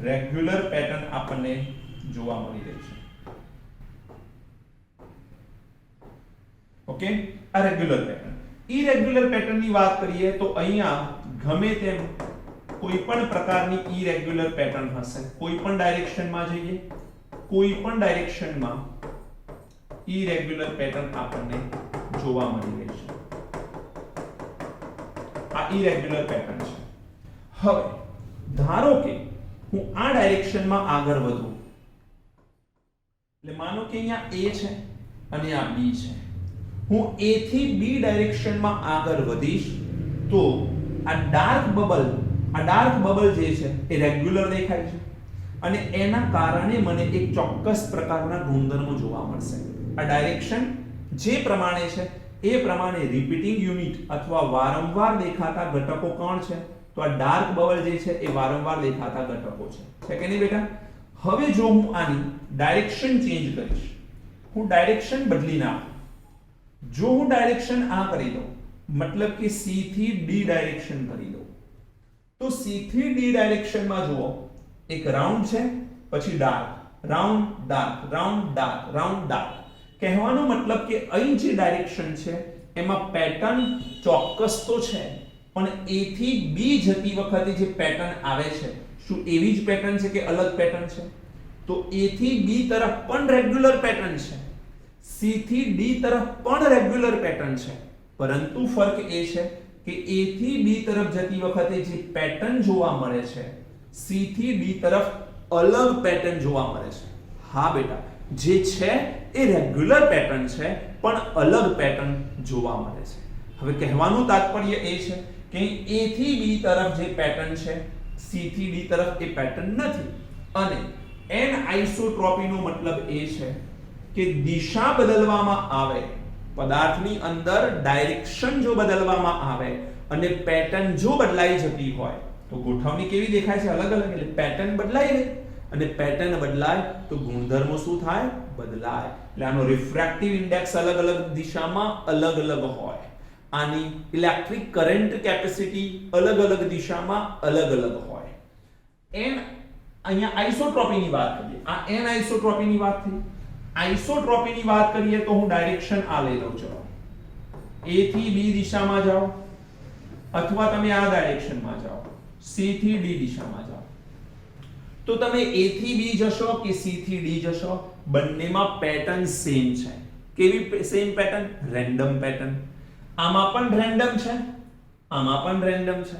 રેગ્યુલર પેટર્ન આપણને જોવા મળી રહી છે. ઓકે, આ રેગ્યુલર પેટર્ન. ઇરેગ્યુલર પેટર્નની વાત કરીએ તો અહીંયા ગમે તેમ કોઈ પણ પ્રકારની ઇરેગ્યુલર પેટર્ન હશે. કોઈ પણ ડાયરેક્શનમાં જઈએ, કોઈ પણ ડાયરેક્શનમાં ઇરેગ્યુલર પેટર્ન આપણને જોવા મળી રહી છે. આ ઇરેગ્યુલર પેટર્ન છે. હવે ધારો કે હું આ ડાયરેક્શનમાં આગળ વધું, એટલે માનો કે અહીંયા A છે અને આ B છે. હું A થી B ડાયરેક્શનમાં આગળ વધીશ તો આ ડાર્ક બબલ જે છે એ રેગ્યુલર દેખાય છે અને એના કારણે મને એક ચોક્કસ પ્રકારના ગુણધર્મો જોવા મળશે. આ ડાયરેક્શન જે પ્રમાણે છે એ પ્રમાણે રિપીટિંગ યુનિટ અથવા વારંવાર દેખાતા ઘટકો કોણ છે? તો આ ડાર્ક બબલ જે છે એ વારંવાર દેખાતા ઘટકો છે કે નહીં બેટા? હવે જો હું આની ડાયરેક્શન ચેન્જ કરીશ, હું ડાયરેક્શન બદલી નાખું, જો હું ડાયરેક્શન આ કરી દઉં, મતલબ કે C થી D ડાયરેક્શન કરી દઉં, તો C થી D ડાયરેક્શનમાં જુઓ એક રાઉન્ડ છે, પછી dark, round, dark, round, dark, round, dark. કહેવાનો મતલબ કે અહીં જે ડાયરેક્શન છે એમાં પેટર્ન ચોક્કસ તો છે, પણ A થી B જતી વખતે જે પેટર્ન આવે છે શું એવી જ પેટર્ન છે કે અલગ પેટર્ન છે? તો A થી B તરફ પણ રેગ્યુલર પેટર્ન છે, C થી D તરફ પણ રેગ્યુલર પેટર્ન છે, પરંતુ ફરક એ છે કે A થી B તરફ જતી વખતે જે પેટર્ન જોવા મળે છે C થી D તરફ અલગ પેટર્ન જોવા મળે છે. હા બેટા, જે છે એ રેગ્યુલર પેટર્ન છે પણ અલગ પેટર્ન જોવા મળે છે. હવે કહેવાનું તાત્પર્ય એ છે કે A થી B તરફ જે પેટર્ન છે C થી D તરફ એ પેટર્ન નથી, અને એન આઇસોટ્રોપીનો મતલબ એ છે કે દિશા બદલવામાં આવે, પદાર્થની અંદર ડાયરેક્શન જો બદલવામાં આવે અને પેટર્ન જો બદલાઈ જતી હોય તો ગોઠવણી કેવી દેખાય છે? અલગ અલગ. એટલે પેટર્ન બદલાય રહે અને પેટર્ન બદલાય તો ગુણધર્મો શું થાય? બદલાય. એટલે આનો રિફ્રેક્ટિવ ઇન્ડેક્સ અલગ અલગ દિશામાં અલગ અલગ હોય. આની ઇલેક્ટ્રિક કરંટ કેપેસિટી અલગ અલગ દિશામાં અલગ અલગ હોય. એન અહીંયા આઇસોટ્રોપીની વાત કરીએ. આ એન આઇસોટ્રોપીની વાત થઈ. આઇસોટ્રોપીની વાત કરીએ તો હું ડાયરેક્શન આ લઈ લઉં. ચલો A થી B દિશામાં જાઓ અથવા તમે આ ડાયરેક્શનમાં જાઓ, C થી D દિશામાં જાઓ. તો તમે A થી B જશો કે C થી D જશો, બંનેમાં પેટર્ન સેમ છે. કેવી સેમ પેટર્ન? Random pattern. આમાં પણ રેન્ડમ છે, આમાં પણ રેન્ડમ છે.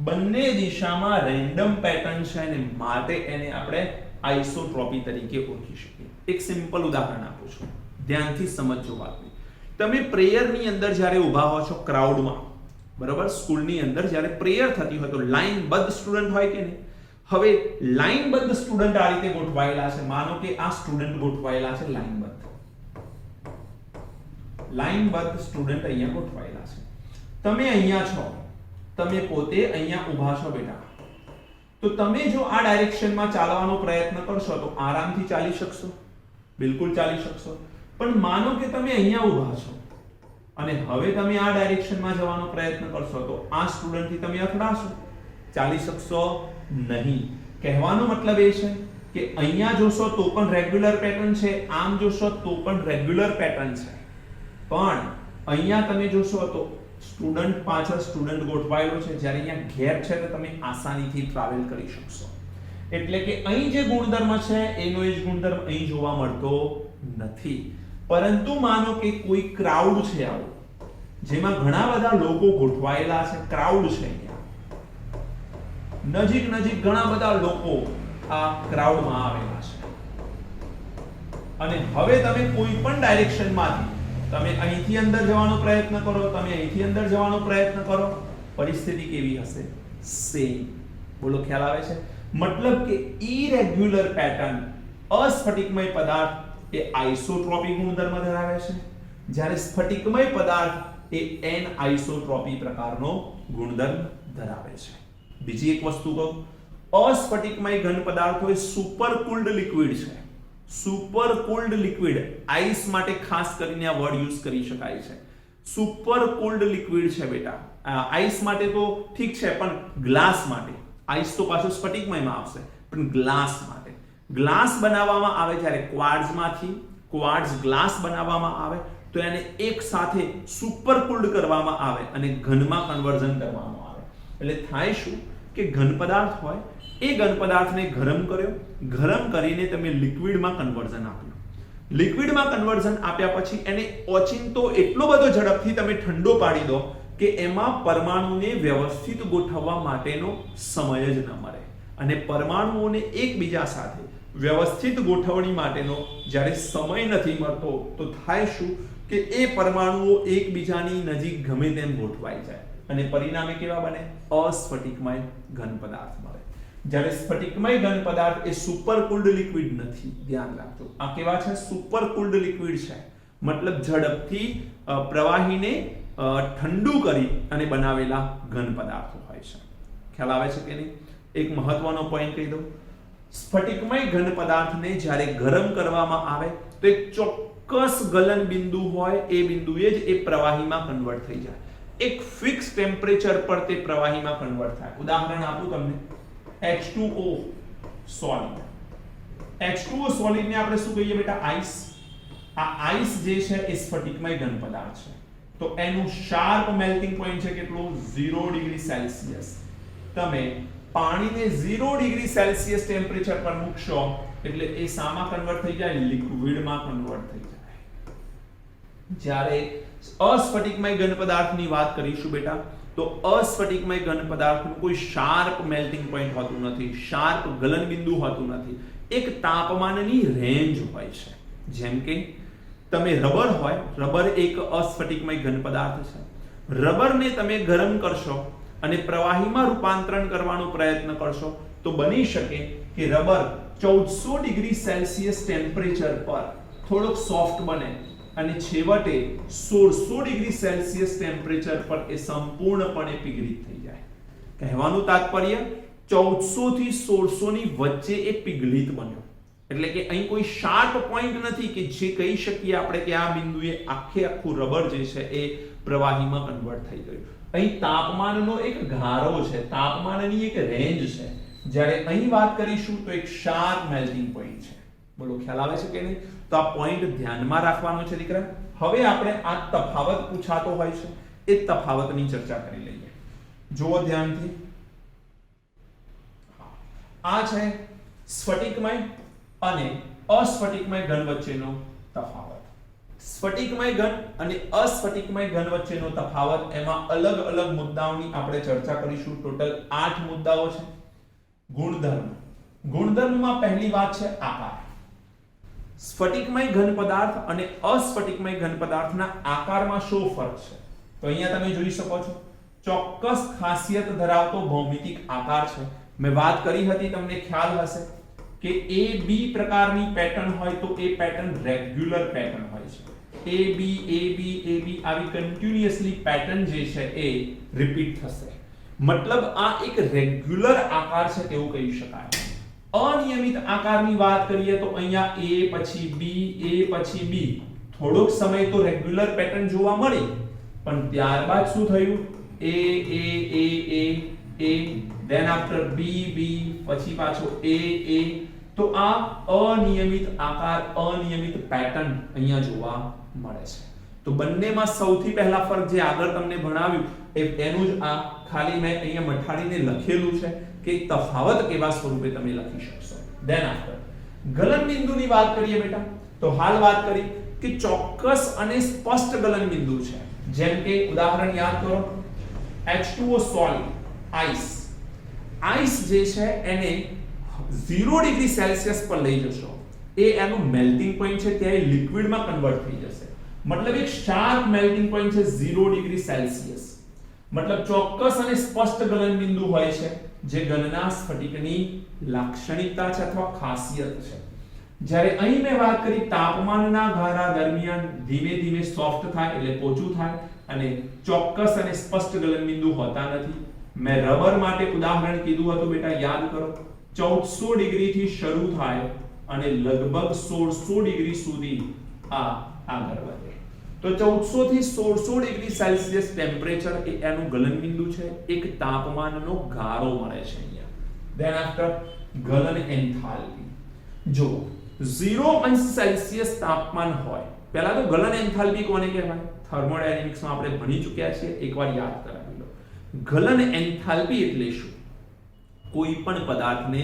બંને દિશામાં રેન્ડમ પેટર્ન છે અને માટે એને આપણે આઇસોટ્રોપી તરીકે ઓળખી શકીએ. એક સિમ્પલ ઉદાહરણ આપું છું, ધ્યાનથી સમજજો વાતને. તમે પ્રેયરની અંદર જ્યારે ઊભા હો છો ક્રાઉડમાં, બરાબર, સ્કૂલની અંદર જ્યારે પ્રેયર થતી હોય તો લાઈનબદ્ધ સ્ટુડન્ટ હોય કે નહીં? હવે લાઈનબદ્ધ સ્ટુડન્ટ આ રીતે ગોઠવાયેલા છે. માનો કે આ સ્ટુડન્ટ ગોઠવાયેલા છે લાઈનબદ્ધ. લાઈનબદ્ધ સ્ટુડન્ટ અહીંયા ગોઠવાયેલા છે. તમે અહીંયા છો, તમે પોતે અહીંયા ઊભા છો બેટા. તો તમે જો આ ડાયરેક્શનમાં ચાલવાનો પ્રયત્ન કરશો તો આરામથી ચાલી શકશો, બિલકુલ ચાલી શકશો. પણ માનો કે તમે અહીંયા ઊભા છો અને હવે તમે આ ડાયરેક્શનમાં જવાનો પ્રયત્ન કરશો તો આ સ્ટુડન્ટથી તમે અથડાશો, ચાલી શકશો નહીં. કહેવાનો મતલબ એ છે કે અહીંયા જોશો તો પણ રેગ્યુલર પેટર્ન છે, આમ જોશો તો પણ રેગ્યુલર પેટર્ન છે. પણ અહીંયા તમે જોશો તો સ્ટુડન્ટ પાછળ સ્ટુડન્ટ ગોઠવાયેલો છે, જ્યારે અહીંયા ગેપ છે તો તમે આસાનીથી ટ્રાવેલ કરી શકશો. એટલે કે અહીં જે ગુણધર્મ છે એનો એ જ ગુણધર્મ અહીં જોવા મળતો નથી. પરંતુ માનો કે કોઈ ક્રાઉડ છે આવું, જેમાં ઘણા બધા લોકો ગોઠવાયેલા છે, ક્રાઉડ છે અહીંયા, નજીક નજીક ઘણા બધા લોકો આ ક્રાઉડમાં આવેલા છે. અને હવે તમે કોઈ પણ ડાયરેક્શનમાંથી તમે અહીંથી અંદર જવાનો પ્રયત્ન કરો, તમે અહીંથી અંદર જવાનો પ્રયત્ન કરો, પરિસ્થિતિ કેવી હશે? સેમ. બોલો, ખ્યાલ આવે છે? મતલબ કે ઇરેગ્યુલર પેટર્ન, અસ્ફટિકમય પદાર્થ એ આઇસોટ્રોપી ગુણધર્મ ધરાવે છે, જ્યારે સ્ફટિકમય પદાર્થ એ એન આઇસોટ્રોપી પ્રકારનો ગુણધર્મ ધરાવે છે. બીજી એક વસ્તુ કહું, અસ્ફટિકમય ઘન પદાર્થો એ સુપર કુલ્ડ લિક્વિડ છે. સુપર કુલ્ડ લિક્વિડ, આઈસ માટે ખાસ કરીને આ વર્ડ યુઝ કરી શકાય છે. સુપર કુલ્ડ લિક્વિડ છે બેટા. આઈસ માટે તો ઠીક છે, પણ ગ્લાસ માટે, આઈસ તો પાછું સ્ફટિકમયમાં આવશે, પણ ગ્લાસ માટે, ગ્લાસ બનાવવામાં આવે જ્યારે ક્વાર્ટ્ઝમાંથી ક્વાર્ટ્ઝ ગ્લાસ બનાવવામાં આવે તો એને એક સાથે સુપર કુલ્ડ કરવામાં આવે અને ઘનમાં કન્વર્ઝન કરવામાં આવે. એટલે થાય શું કે ઘન પદાર્થ હોય એ ઘન પદાર્થને ગરમ કર્યો, ગરમ કરીને તમે લિક્વિડમાં કન્વર્ઝન આપ્યું. લિક્વિડમાં કન્વર્ઝન આપ્યા પછી એને ઓચિંતો એટલો બધો ઝડપથી તમે ઠંડો પાડી દો કે એમાં પરમાણુને વ્યવસ્થિત ગોઠવવા માટેનો સમય જ ન મળે. અને પરમાણુઓને એકબીજા સાથે વ્યવસ્થિત ગોઠવણી માટેનો જ્યારે સમય નથી મળતો તો થાય શું કે એ પરમાણુઓ એકબીજાની નજીક ગમે તેમ ગોઠવાઈ જાય અને પરિણામે કેવા બને? અસ્ફટિકમય ઘન પદાર્થ મળે. જ્યારે સ્ફટિકમય ઘન પદાર્થ એ સુપર કુલ્ડ લિક્વિડ નથી, ધ્યાન રાખજો. આ કેવા છે? સુપર કુલ્ડ લિક્વિડ છે. મતલબ ઝડપથી પ્રવાહીને ઠંડુ કરી અને બનાવેલા ઘન પદાર્થો હોય છે. ખ્યાલ આવે છે કે નહીં? એક મહત્વનો પોઈન્ટ કહી દઉં, સ્ફટિકમય ઘન પદાર્થને જ્યારે ગરમ કરવામાં આવે તો એક ચોક્કસ ગલન બિંદુ હોય, એ બિંદુએ જ એ પ્રવાહીમાં કન્વર્ટ થઈ જાય. એક ફિક્સ ટેમ્પરેચર પર તે પ્રવાહીમાં કન્વર્ટ થાય. ઉદાહરણ આપું તમને, H2O સોલિડ. H2O સોલિડ ને આપણે શું કહીએ બેટા? આઈસ. આ આઈસ જે છે એ સ્ફટિકમય ઘન પદાર્થ છે. તો એનું શાર્પ મેલ્ટિંગ પોઈન્ટ છે કેટલું? 0 ડિગ્રી સેલ્સિયસ. તમે પાણીને 0 ડિગ્રી સેલ્સિયસ ટેમ્પરેચર પર મૂકશો એટલે એ શામાં કન્વર્ટ થઈ જાય? લિક્વિડમાં કન્વર્ટ થઈ જાય. જ્યારે અસ્ફટિકમય ઘન પદાર્થની વાત કરીશું બેટા, તો અસ્ફટિકમય ઘન પદાર્થનું કોઈ શાર્પ મેલ્ટિંગ પોઈન્ટ હોતું નથી, શાર્પ ગલન બિંદુ હોતું નથી. એક તાપમાનની રેન્જ હોય છે. જેમ કે તમે રબર હોય, રબર એક અસ્ફટિકમય ઘન પદાર્થ છે. રબરને તમે ગરમ કરશો અને પ્રવાહીમાં રૂપાંતરણ કરવાનો પ્રયત્ન કરશો તો બની શકે કે રબર 1400 ડિગ્રી સેલ્સિયસ ટેમ્પરેચર પર થોડોક સોફ્ટ બને અને છેવટે 1600 ડિગ્રી સેલ્સિયસ ટેમ્પરેચર પર એ સંપૂર્ણપણે પીગળિત થઈ જાય. કહેવાનું તાત્પર્ય 1400 થી 1600 ની વચ્ચે એ પીગળિત બન્યો. એટલે કે અહીં કોઈ શાર્પ પોઈન્ટ નથી કે જે કહી શકીએ આપણે કે આ બિંદુએ આખું રબર જે છે એ પ્રવાહીમાં કન્વર્ટ થઈ ગયું. અહીં તાપમાનનો એક ગારો છે, તાપમાનની એક રેન્જ છે. જ્યારે અહીં વાત કરીશું તો એક શાર્પ મેલ્ટિંગ પોઈન્ટ છે. બોલો ખ્યાલ આવે છે કે નહીં? તો આ પોઈન્ટ ધ્યાનમાં રાખવાનો છે દીકરા. હવે આપણે આ તફાવત પૂછાતો હોય છે એ તફાવતની ચર્ચા કરી લઈએ. જુઓ ધ્યાનથી. આ છે સ્ફટિકમય અને અસ્ફટિકમય ઘન વચ્ચેનો તફાવત. સ્ફટિકમય ઘન અને અસ્ફટિકમય ઘન વચ્ચેનો તફાવત, એમાં અલગ અલગ મુદ્દાઓની આપણે ચર્ચા કરીશું. ટોટલ 8 મુદ્દાઓ છે. ગુણધર્મ. ગુણધર્મમાં પહેલી વાત છે આકાર. સ્ફટિકમય ઘન પદાર્થ અને અસ્ફટિકમય ઘન પદાર્થના આકારમાં શું ફરક છે? તો અહીંયા તમે જોઈ શકો છો ચોક્કસ ખાસિયત ધરાવતો ભૌમિતિક આકાર છે. મેં વાત કરી હતી, તમને ખ્યાલ હશે કે A B પ્રકારની પેટર્ન હોય તો એ પેટર્ન રેગ્યુલર પેટર્ન હોય છે. A B આવી કન્ટિન્યુઅસલી પેટર્ન જે છે એ રિપીટ થશે. મતલબ આ એક રેગ્યુલર આકાર છે તેવું કહી શકાય. અનિયમિત આકારની વાત કરીએ તો અહીંયા A પછી B, A પછી B, થોડોક સમય તો રેગ્યુલર પેટર્ન જોવા મળી, પણ ત્યારબાદ શું થયું? A then after B પછી પાછો A. તો આ અનિયમિત આકાર, અનિયમિત પેટર્ન અહીંયા જોવા મળે છે. તો બંનેમાં સૌથી પહેલા ફરક જે આગળ તમને ભણાવ્યું એનું જ આ ખાલી મેં અહીંયા મઠાડીને લખેલું છે કે તફાવત કેવા સ્વરૂપે તમે લખી શકશો. then after ગલન બિંદુની વાત કરીએ બેટા, તો હાલ વાત કરી કે ચોક્કસ અને સ્પષ્ટ ગલન બિંદુ છે. જેમ કે ઉદાહરણ યાદ કરો, H2O સોલિડ, આઈસ જે છે એને 0 ડિગ્રી સેલ્સિયસ પર લઈ જશો, એ એનું મેલ્ટિંગ પોઈન્ટ છે ત્યાં લિક્વિડમાં કન્વર્ટ થઈ જશે. મતલબ એક શાર્પ મેલ્ટિંગ પોઈન્ટ છે 0 ડિગ્રી સેલ્સિયસ. મતલબ ચોક્કસ અને સ્પષ્ટ ગલન બિંદુ હોય છે જે ઘનના સ્ફટિકની લાક્ષણિકતા છે અથવા ખાસિયત છે. જ્યારે અહીં મેં વાત કરી તાપમાનના ગારા દરમિયાન ધીમે ધીમે સોફ્ટ થાય એટલે પોચું થાય અને ચોક્કસ અને સ્પષ્ટ ગલન બિંદુ હોતા નથી. મેં રબર માટે ઉદાહરણ કીધું હતું બેટા, યાદ કરો. 1400 ડિગ્રી થી શરૂ થાય અને લગભગ 1600 ડિગ્રી સુધી આગળ વધે. તો 1400 થી 1600 ડિગ્રી સેલ્સિયસ ટેમ્પરેચર એ એનું ગલન બિંદુ છે. એક તાપમાનનો ગારો મળે છે અહીંયા. ધેન આફ્ટર ગલન એન્થાલ્પી. જો 0 અંશ સેલ્સિયસ તાપમાન હોય, પહેલા તો ગલન એન્થાલ્પી કોને કહેવાય? થર્મોડાયનેમિક્સમાં આપણે ભણી ચૂક્યા છીએ, એકવાર યાદ કરાવી લો. ગલન એન્થાલ્પી એટલે શું? કોઈ પણ પદાર્થને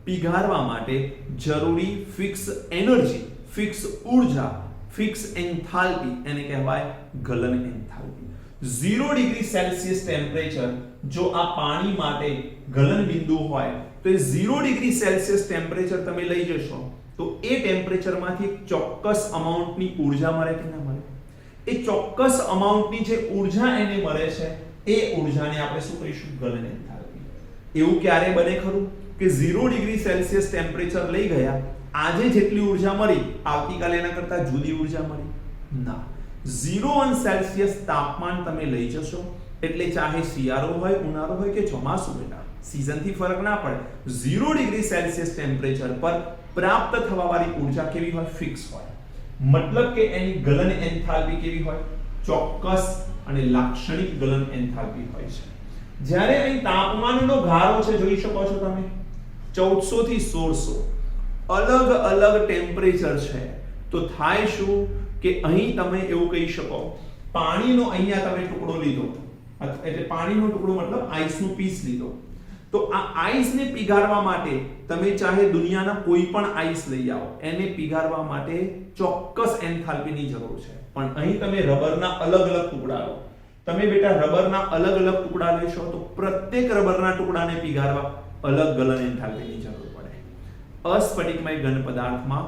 પીઘારવા માટે જરૂરી ફિક્સ એનર્જી, ફિક્સ ઊર્જા, ફિક્સ એન્થાલ્પી એને કહેવાય ગલન એન્થાલ્પી. 0 ડિગ્રી સેલ્સિયસ ટેમ્પરેચર જો આ પાણી માટે ગલન બિંદુ હોય તો એ 0 ડિગ્રી સેલ્સિયસ ટેમ્પરેચર તમે લઈ જશો તો એ ટેમ્પરેચરમાંથી ચોક્કસ અમાઉન્ટની ઊર્જા મળે કે ના મળે? એ ચોક્કસ અમાઉન્ટની જે ઊર્જા એને મળે છે એ ઊર્જાને આપણે શું કહીશું? ગલન એન્થાલ્પી. એવું ક્યારે બને ખરું કે 0 ડિગ્રી સેલ્સિયસ ટેમ્પરેચર લઈ ગયા, આજે જેટલી ઊર્જા મળી આવતીકાલે એના કરતા જુદી ઊર્જા મળી? ના. 0 અંશ સેલ્સિયસ તાપમાન તમે લઈ જશો એટલે ચાહે શિયાળો હોય, ઉનાળો હોય કે ચોમાસું, બેટા સીઝનથી ફરક ના પડે. 0 ડિગ્રી સેલ્સિયસ ટેમ્પરેચર પર પ્રાપ્ત થવા વાળી ઊર્જા કેવી હોય? ફિક્સ હોય. મતલબ કે એની ગલન એન્થાલ્પી કેવી હોય? ચોક્કસ અને લાક્ષણિક ગલન એન્થાલ્પી હોય છે. જ્યારે અહીં તાપમાનનો ગારો છે, જોઈ શકો છો તમે, 1400 થી 1600 અલગ અલગ ટેમ્પરેચર છે. તો થાય શું કે અહીં તમે એવું કહી શકો, પાણીનો અહીંયા તમે ટુકડો લીધો, એટલે પાણીનો ટુકડો મતલબ આઈસનું પીસ લીધો, તો આ આઈસને પીગાળવા માટે તમે ચાહે દુનિયાના કોઈ પણ આઈસ લઈ આવો, એને પીગાળવા માટે ચોક્કસ એન્થાલ્પીની જરૂર છે. પણ અહીં તમે રબરના અલગ અલગ ટુકડા લો, તમે બેટા રબરના અલગ અલગ ટુકડા લેશો તો પ્રત્યેક રબરના ટુકડાને પીગાળવા અલગ ગલન એન્થાલ્પીની જરૂર પડે. અસ્ફટિકમય ઘન પદાર્થમાં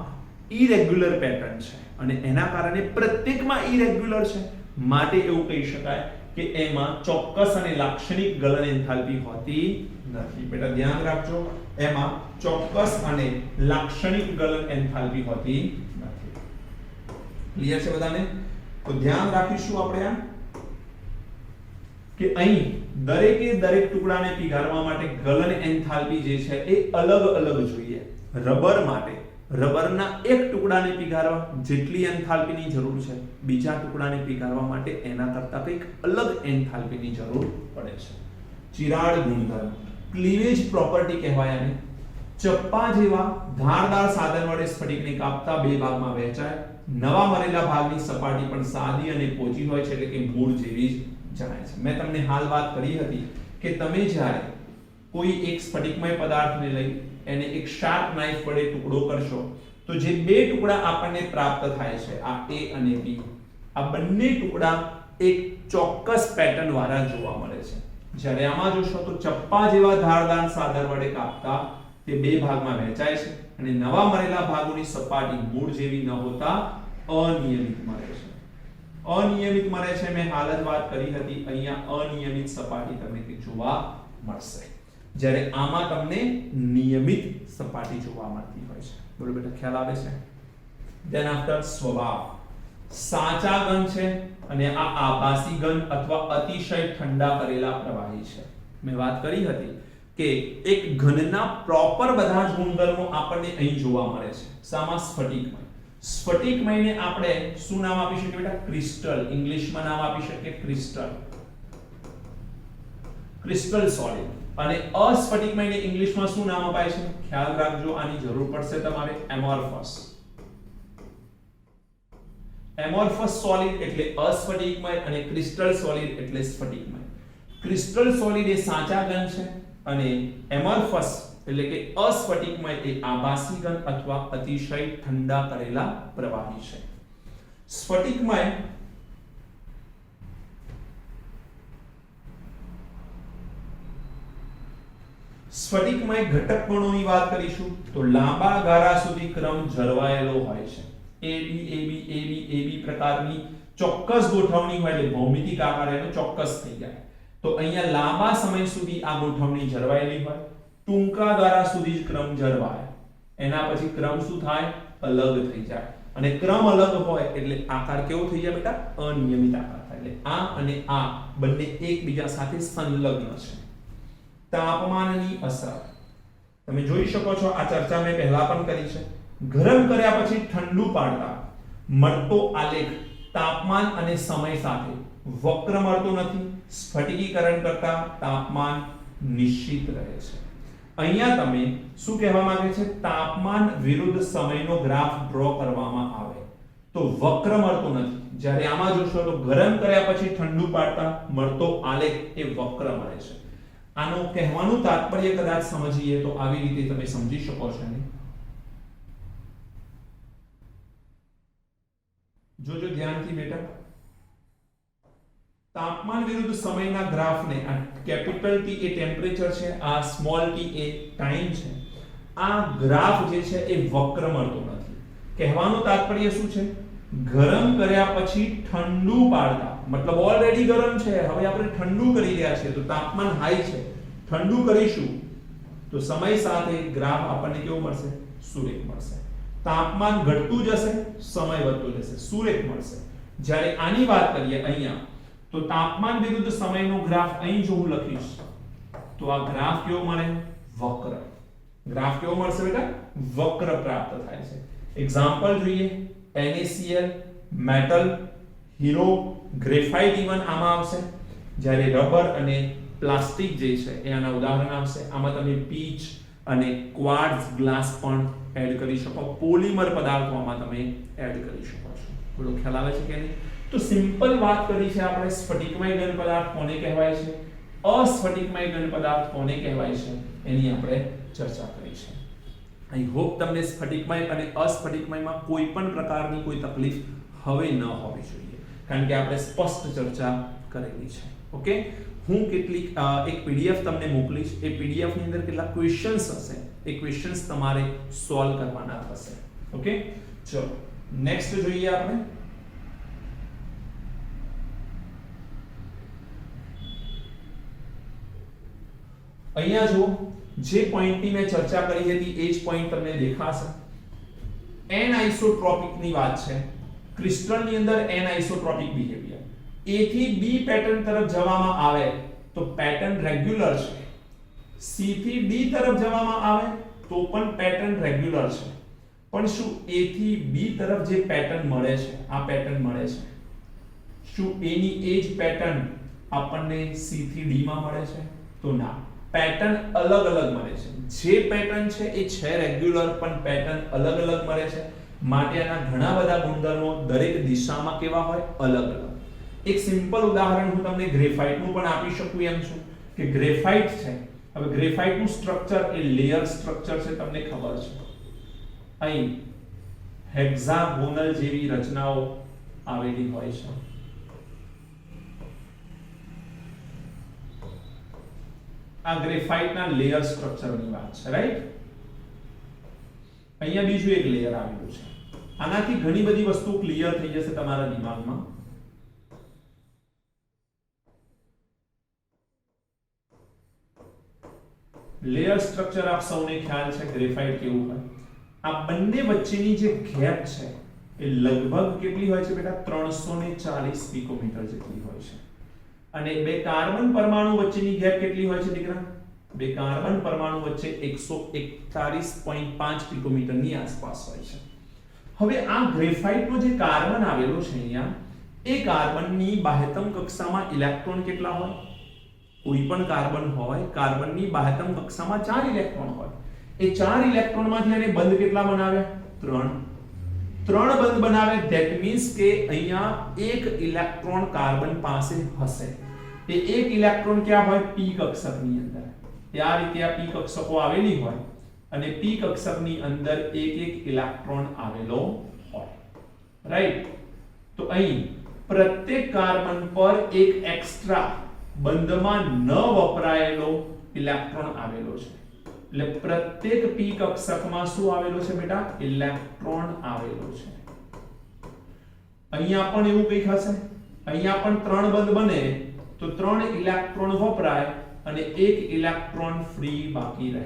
ઇરેગ્યુલર પેટર્ન છે અને એના કારણે પ્રત્યેકમાં ઇરેગ્યુલર છે, માટે એવું કહી શકાય કે એમાં ચોક્કસ અને લાક્ષણિક ગલન એન્થાલ્પી હોતી નથી. બેટા ધ્યાન રાખજો, એમાં ચોક્કસ અને લાક્ષણિક ગલન એન્થાલ્પી હોતી નથી. ક્લિયર છે બધાને? તો ધ્યાન રાખીશું આપણે આ કે અહીં દરેકે દરેક ટુકડાને પીગાળવા માટે ગલન એન્થાલ્પી જે છે એ અલગ અલગ જોઈએ. રબર માટે રબરના એક ટુકડાને પીગાળવા જેટલી એન્થાલ્પીની જરૂર છે, બીજા ટુકડાને પીગાળવા માટે એના કરતાં કંઈક અલગ એન્થાલ્પીની જરૂર પડે છે. ચિરાડ ગુણધર્મ, ક્લીવેજ પ્રોપર્ટી કહેવાય આને. ચપ્પા જેવા ધારદાર સાધન વડે સ્ફટિકને કાપતા બે ભાગમાં વહેંચાય. નવા મરેલા ભાગની સપાટી પણ સાદી અને પોચી હોય છે, એટલે કે મૂળ જેવી જ જણાય છે. મેં તમને હાલ વાત કરી હતી કે તમે જ્યારે કોઈ એક સ્ફટિકમય પદાર્થને લઈ એને એક શાર્પ નાઇફ વડે ટુકડો કરશો તો જે બે ટુકડા આપણને પ્રાપ્ત થાય છે, આ A અને B, આ બંને ટુકડા એક ચોક્કસ પેટર્ન વાળા જોવા મળે છે. જ્યારે આમાં જોશો તો ચપ્પા જેવા ધારદાર સાધન વડે કાપતા તે બે ભાગમાં વહેંચાય છે અને નવા મરેલા ભાગોની સપાટી મૂળ જેવી ન હોતા અનિયમિત મળે છે. અનિયમિત મળે છે, મેં હાલ જ વાત કરી હતી. અહીંયા અનિયમિત સપાટી તમને જોવા મળશે, જ્યારે આમાં તમને નિયમિત સપાટી જોવા મળતી હોય છે. બોલો બેટા, ખ્યાલ આવે છે? ધેન આફ્ટર સ્વભાવ, સાચા ઘન છે અને આ આભાસી ઘન અથવા અતિશય ઠંડા કરેલા પ્રવાહી છે. મેં વાત કરી હતી કે એક ઘનના પ્રોપર બધા જ ગુણધર્મો આપણને અહીં જોવા મળે છે. સામા સ્ફટિકમય. સ્ફટિકમયને આપણે શું નામ આપી શકીએ બેટા? ક્રિસ્ટલ. ઇંગ્લિશમાં નામ આપી શકીએ ક્રિસ્ટલ, ક્રિસ્ટલ સોલિડ. અને અસ્ફટિકમયને ઇંગ્લિશમાં શું નામ અપાય છે? ખ્યાલ રાખજો, આની જરૂર પડશે તમારે. એમોર્ફસ. એમોર્ફસ સોલિડ એટલે અસ્ફટિકમય અને ક્રિસ્ટલ સોલિડ એટલે સ્ફટિકમય. ક્રિસ્ટલ સોલિડ એ સાચા ઘન છે અને એમોર્ફસ એટલે કે અસ્ફટિકમય એ આભાસી ઘન અથવા અતિશય ઠંડા કરેલા પ્રવાહી છે. સ્ફટિકમય સ્ફટિકમય ઘટકપણોની વાત કરીશું તો લાંબા ગાળા સુધી ક્રમ જળવાયેલો હોય છે. AB પ્રકારની ચોક્કસ ગોઠવણી હોય એટલે ભૌમિતિક આકાર એનો ચોક્કસ થઈ જાય. તો અહીંયા લાંબા સમય સુધી આ ગોઠવણી જળવાયેલી હોય. ટૂંકા ગાળા સુધી જ ક્રમ જળવાય, એના પછી ક્રમ શું થાય? અલગ થઈ જાય. અને ક્રમ અલગ હોય એટલે આકાર કેવો થઈ જાય બેટા? અનિયમિત આકાર થાય. એટલે આ અને આ બંને એકબીજા સાથે સંલગ્ન છે. તાપમાનની અસર તમે જોઈ શકો છો, આ ચર્ચા મેં પહેલા પણ કરી છે. ગરમ કર્યા પછી ઠંડુ પાડતા મળતો આલેખ તાપમાન અને સમય સાથે વક્ર મળતો નથી. સ્ફટિકીકરણ કરતા તાપમાન નિશ્ચિત રહે છે. અહીંયા તમે શું કહેવા માંગે છે? તાપમાન વિરુદ્ધ સમયનો ગ્રાફ ડ્રો કરવામાં આવે તો વક્ર મળતો નથી. જ્યારે આમાં જોશો તો ગરમ કર્યા પછી ઠંડુ પાડતા મળતો આલેખ એ વક્ર મળે છે. આનું કહેવાનું તાત્પર્ય કદાચ સમજીએ તો આવી રીતે તમે સમજી શકો છો ને. જોજો ધ્યાનથી બેટા. તાપમાન વિરુદ્ધ સમયના ગ્રાફને, આ કેપિટલ T એ ટેમ્પરેચર છે, આ સ્મોલ t એ ટાઈમ છે. આ ગ્રાફ જે છે એ વક્ર મળતો નથી. કહેવાનું તાત્પર્ય શું છે? ગરમ કર્યા પછી ઠંડુ પાડતા, મતલબ ઓલરેડી ગરમ છે, હવે આપણે ઠંડુ કરી રહ્યા છીએ તો તાપમાન હાઈ છે, ઠંડુ કરીશું તો સમય સાથે ગ્રાફ આપણને કેવો મળશે? સુરેખ મળશે. તાપમાન ઘટતું જશે, સમય વધતો જશે, સુરેખ મળશે. જ્યારે આની વાત કરીએ અહીંયા તો તાપમાન વિરુદ્ધ સમયનો ગ્રાફ અહીં જો હું લખીશ તો આ ગ્રાફ કેવો મળે? વક્ર. ગ્રાફ કેવો મળશે બેટા? વક્ર પ્રાપ્ત થાય છે. એક્ઝામ્પલ જોઈએ. NaCl, metal, hero, graphite even આમાં આવશે. જ્યારે રબર અને પ્લાસ્ટિક જે છે એ આના ઉદાહરણ આવશે. આમાં તમે પીચ અને ક્વાર્ટઝ ગ્લાસ પણ એડ કરી શકો. પોલિમર પદાર્થો આમાં તમે એડ કરી શકો છો. બોલો, ખ્યાલ આવે છે કે નહીં? તો સિમ્પલ વાત કરી છે આપણે. સ્ફટિકમય ઘન પદાર્થ કોને કહેવાય છે, અસ્ફટિકમય ઘન પદાર્થ કોને કહેવાય છે, એની આપણે ચર્ચા કરી છે. આઈ હોપ તમને સ્ફટિકમય અને અસ્ફટિકમયમાં કોઈ પણ પ્રકારની કોઈ તકલીફ હવે ન હોવી જોઈએ, કારણ કે આપણે સ્પષ્ટ ચર્ચા કરેલી છે. ઓકે, હું કેટલીક એક પીડીએફ તમને મોકલીશ. એ પીડીએફ ની અંદર કેટલા ક્વેશ્ચન્સ હશે, એ ક્વેશ્ચન્સ તમારે સોલ્વ કરવાના થશે. ઓકે, ચલો નેક્સ્ટ જોઈએ આપણે. અહીંયા જો જે પોઈન્ટની મેં ચર્ચા કરી હતી એ જ પોઈન્ટ તમને દેખાશે. એનઆઇસોટ્રોપિક ની વાત છે. ક્રિસ્ટલની અંદર એનઆઇસોટ્રોપિક બિહેવિયર. A થી B પેટર્ન તરફ જવામાં આવે તો પેટર્ન રેગ્યુલર છે. C થી D તરફ જવામાં આવે તો પણ પેટર્ન રેગ્યુલર છે. પણ શું A થી B તરફ જે પેટર્ન મળે છે, આ પેટર્ન મળે છે, શું એની એ જ પેટર્ન આપણને C થી D માં મળે છે? તો ના, પેટર્ન અલગ અલગ મળે છે. જે પેટર્ન છે એ છે રેગ્યુલર, પણ પેટર્ન અલગ અલગ મળે છે. માટે આના ઘણા બધા ગુણધર્મો દરેક દિશામાં કેવા હોય? અલગ અલગ. એક સિમ્પલ ઉદાહરણ હું તમને ગ્રેફાઇટનું પણ આપી શકું એમ છું કે ગ્રેફાઇટ છે. હવે ગ્રેફાઇટનું સ્ટ્રક્ચર એ લેયર સ્ટ્રક્ચર છે, તમને ખબર છે. અહીં હેક્સાગોનલ જેવી રચનાઓ આવેલી હોય છે. આ ગ્રેફાઇટના લેયર સ્ટ્રક્ચરની વાત છે, રાઈટ? અહીંયા બીજું એક લેયર આવેલું છે. આનાથી ઘણી બધી વસ્તુ ક્લિયર થઈ જશે તમારા દિમાગમાં. લેયર સ્ટ્રક્ચર આપ સૌને ખ્યાલ છે ગ્રેફાઇટ કેવું હોય. આ બંને વચ્ચેની જે ગેપ છે એ લગભગ કેટલી હોય છે બેટા? 340 પિકોમીટર જેટલી હોય છે. અને બે કાર્બન પરમાણુ વચ્ચેની ગેપ કેટલી હોય છે દીકરા? બે કાર્બન પરમાણુ વચ્ચે 141.5 પિકોમીટરની આસપાસ હોય છે. હવે આ ગ્રેફાઇટનો જે કાર્બન આવેલો છે અહીંયા, એ કાર્બનની બાહ્યતમ કક્ષામાં ઇલેક્ટ્રોન કેટલા હોય? કોઈ પણ કાર્બન હોય, કાર્બનની બાહ્યતમ કક્ષામાં 4 ઇલેક્ટ્રોન હોય. એ 4 ઇલેક્ટ્રોનમાંથી આને બંધ કેટલા બનાવ્યા? 3 બંધ બનાવે. ધેટ મીન્સ કે અહીંયા એક ઇલેક્ટ્રોન કાર્બન પાસે હશે. એ એક ઇલેક્ટ્રોન ક્યાં હોય? p કક્ષકની અંદર. એ આ રીતે આ p કક્ષકો આવેલી હોય અને p કક્ષકની અંદર એક ઇલેક્ટ્રોન આવેલો હોય, રાઈટ? તો અહીં પ્રત્યેક કાર્બન પર એક એક્સ્ટ્રા બંધમાં ન વપરાયેલો ઇલેક્ટ્રોન આવેલો છે. એટલે પ્રત્યેક p કક્ષકમાં શું આવેલો છે બેટા? ઇલેક્ટ્રોન આવેલો છે. અહીંયા પણ એવું કંઈક હશે. અહીંયા પણ 3 બંધ બને તો 3 ઇલેક્ટ્રોન વપરાય અને એક ઇલેક્ટ્રોન ફ્રી બાકી રહે.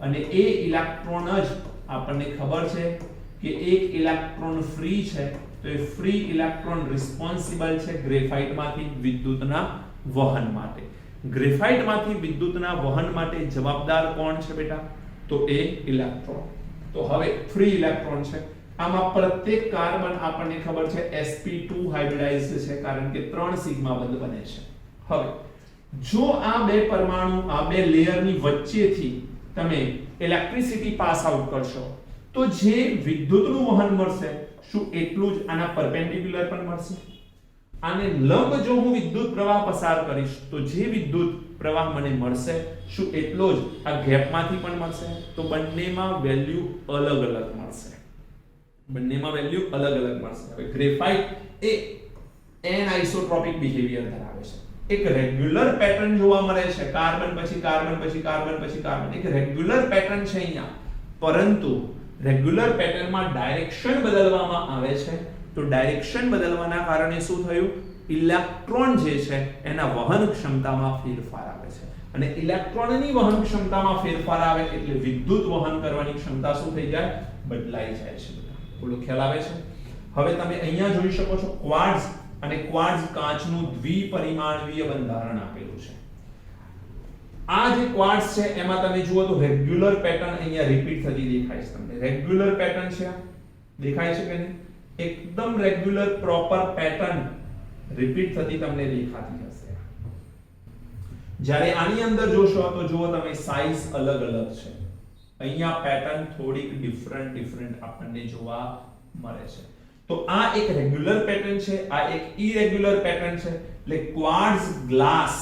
અને એ ઇલેક્ટ્રોન જ આપણને ખબર છે કે એક ઇલેક્ટ્રોન ફ્રી છે, તો એ ફ્રી ઇલેક્ટ્રોન રિસ્પોન્સિબલ છે ગ્રેફાઇટમાંથી વિદ્યુતના વહન માટે. ગ્રેફાઇટમાંથી વિદ્યુતના વહન માટે જવાબદાર કોણ છે બેટા? તો એ ઇલેક્ટ્રોન. તો હવે ફ્રી ઇલેક્ટ્રોન છે. આમાં પ્રત્યેક કાર્બન આપણને ખબર છે sp2 હાઇબ્રિડાઇઝ્ડ છે, કારણ કે 3 સિગ્મા બંધ બને છે. હવે જો આ બે પરમાણુ, આ બે લેયરની વચ્ચેથી તમે ઇલેક્ટ્રિસિટી પાસ આઉટ કરશો તો જે વિદ્યુતનું વહન મળશે, શું એટલું જ આના પરપેન્ડિક્યુલર પણ મળશે? આને લંબ જો હું વિદ્યુત પ્રવાહ પસાર કરીશ તો જે વિદ્યુત પ્રવાહ મને મળશે, શું એટલો જ આ ગેપમાંથી પણ મળશે? તો બંનેમાં વેલ્યુ અલગ અલગ મળશે. બંનેમાં વેલ્યુ અલગ અલગ મળશે. હવે ગ્રેફાઇટ એ એનઆઇસોટ્રોપિક બિહેવિયર ધરાવે છે. એક રેગ્યુલર પેટર્ન જોવા મળે છે, કાર્બન પછી કાર્બન પછી કાર્બન પછી કાર્બન. એક રેગ્યુલર પેટર્ન છે અહીંયા, પરંતુ રેગ્યુલર પેટર્નમાં ડાયરેક્શન બદલવામાં આવે છે. તો ડાયરેક્શન બદલવાના કારણે શું થયું? ઇલેક્ટ્રોન જે છે એના વહન ક્ષમતામાં ફેરફાર આવે છે. અને ઇલેક્ટ્રોનની વહન ક્ષમતામાં ફેરફાર આવે એટલે વિદ્યુત વહન કરવાની ક્ષમતા શું થઈ જાય? બદલાઈ જાય છે. બોલો, ખ્યાલ આવે છે? હવે તમે અહીંયા જોઈ શકો છો ક્વાર્ટઝ અને ક્વાર્ટઝ કાચનું દ્વિપરિમાણીય બંધારણ આપેલું છે. આ જે ક્વાર્ટઝ છે એમાં તમે જુઓ તો રેગ્યુલર પેટર્ન અહીંયા રિપીટ થતી દેખાય છે તમને. રેગ્યુલર પેટર્ન છે, દેખાય છે કે નહીં? એકદમ રેગ્યુલર પ્રોપર પેટર્ન રિપીટ થતી તમને દેખાતી હશે. જ્યારે આની અંદર જોશો તો જુઓ તમે સાઈઝ અલગ અલગ છે. અહીંયા પેટર્ન થોડીક ડિફરન્ટ આપણને જોવા મળે છે. તો આ એક રેગ્યુલર પેટર્ન છે, આ એક ઇરેગ્યુલર પેટર્ન છે. એટલે ક્વાર્ટઝ ગ્લાસ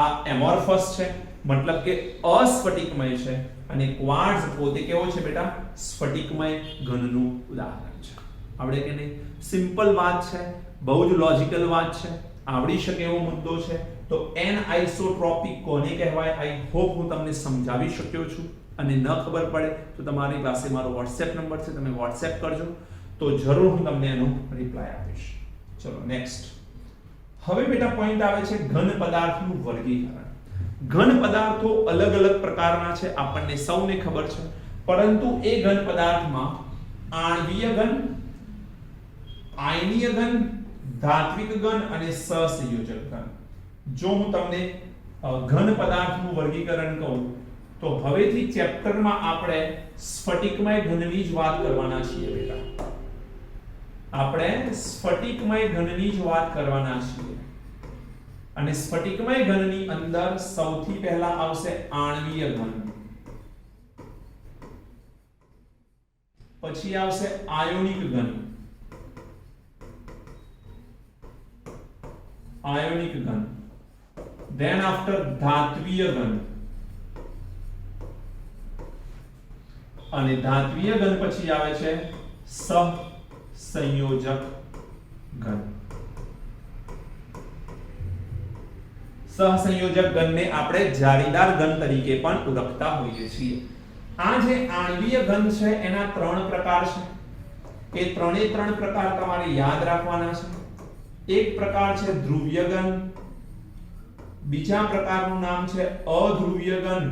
આ એમોર્ફસ છે, મતલબ કે અસ્ફટિકમય છે, અને ક્વાર્ટઝ પોતે કેવો છે બેટા? સ્ફટિકમય ઘનનું ઉદાહરણ છે. આવડે કે નહીં? સિમ્પલ વાત છે, બહુ જ લોજિકલ વાત છે, આવડી શકે એવો મુદ્દો છે. તો એનઆઇસોટ્રોપિક કોને કહેવાય? આઈ હોપ હું તમને સમજાવી શક્યો છું. અને ન ખબર પડે તો તમારી પાસે મારો WhatsApp નંબર છે, તમે WhatsApp કરજો તો જરૂર હું તમને એનો રિપ્લાય આપીશ. ચલો નેક્સ્ટ. હવે બેટા પોઈન્ટ આવે છે ઘન પદાર્થનું વર્ગીકરણ. ઘન પદાર્થો અલગ અલગ પ્રકારના છે, આપણને સૌને ખબર છે, પરંતુ એ ઘન પદાર્થમાં આણ્વીય ઘન, આયનીય ઘન, ધાત્વિક ઘન અને સહસંયોજક ઘન. જો હું તમને ઘન પદાર્થનું વર્ગીકરણ કહું તો હવેથી ચેપ્ટરમાં આપણે સ્ફટિકમય ઘનની જ વાત કરવાના છીએ બેટા. આપણે સ્ફટિકમય ઘનની જ વાત કરવાના છીએ. અને સ્ફટિકમય ઘનની અંદર સૌથી પહેલા આવશે આણ્વીય ઘન, પછી આવશે આયોનિક ઘન, આયોનિક ઘન, then after ધાત્વીય ઘન, અને ધાત્વીય ઘન પછી આવે છે સહસંયોજક ઘન. સહસંયોજક ઘનને આપણે જાળીદાર ઘન તરીકે પણ ઓળખતા હોઈએ છીએ. આ જે આણ્વીય ઘન છે એના 3 પ્રકાર છે. એ ત્રણે 3 પ્રકાર તમારે યાદ રાખવાના છે. એક પ્રકાર છે ધ્રુવીય ઘન, બીજા પ્રકારનું નામ છે અધ્રુવીય ઘન,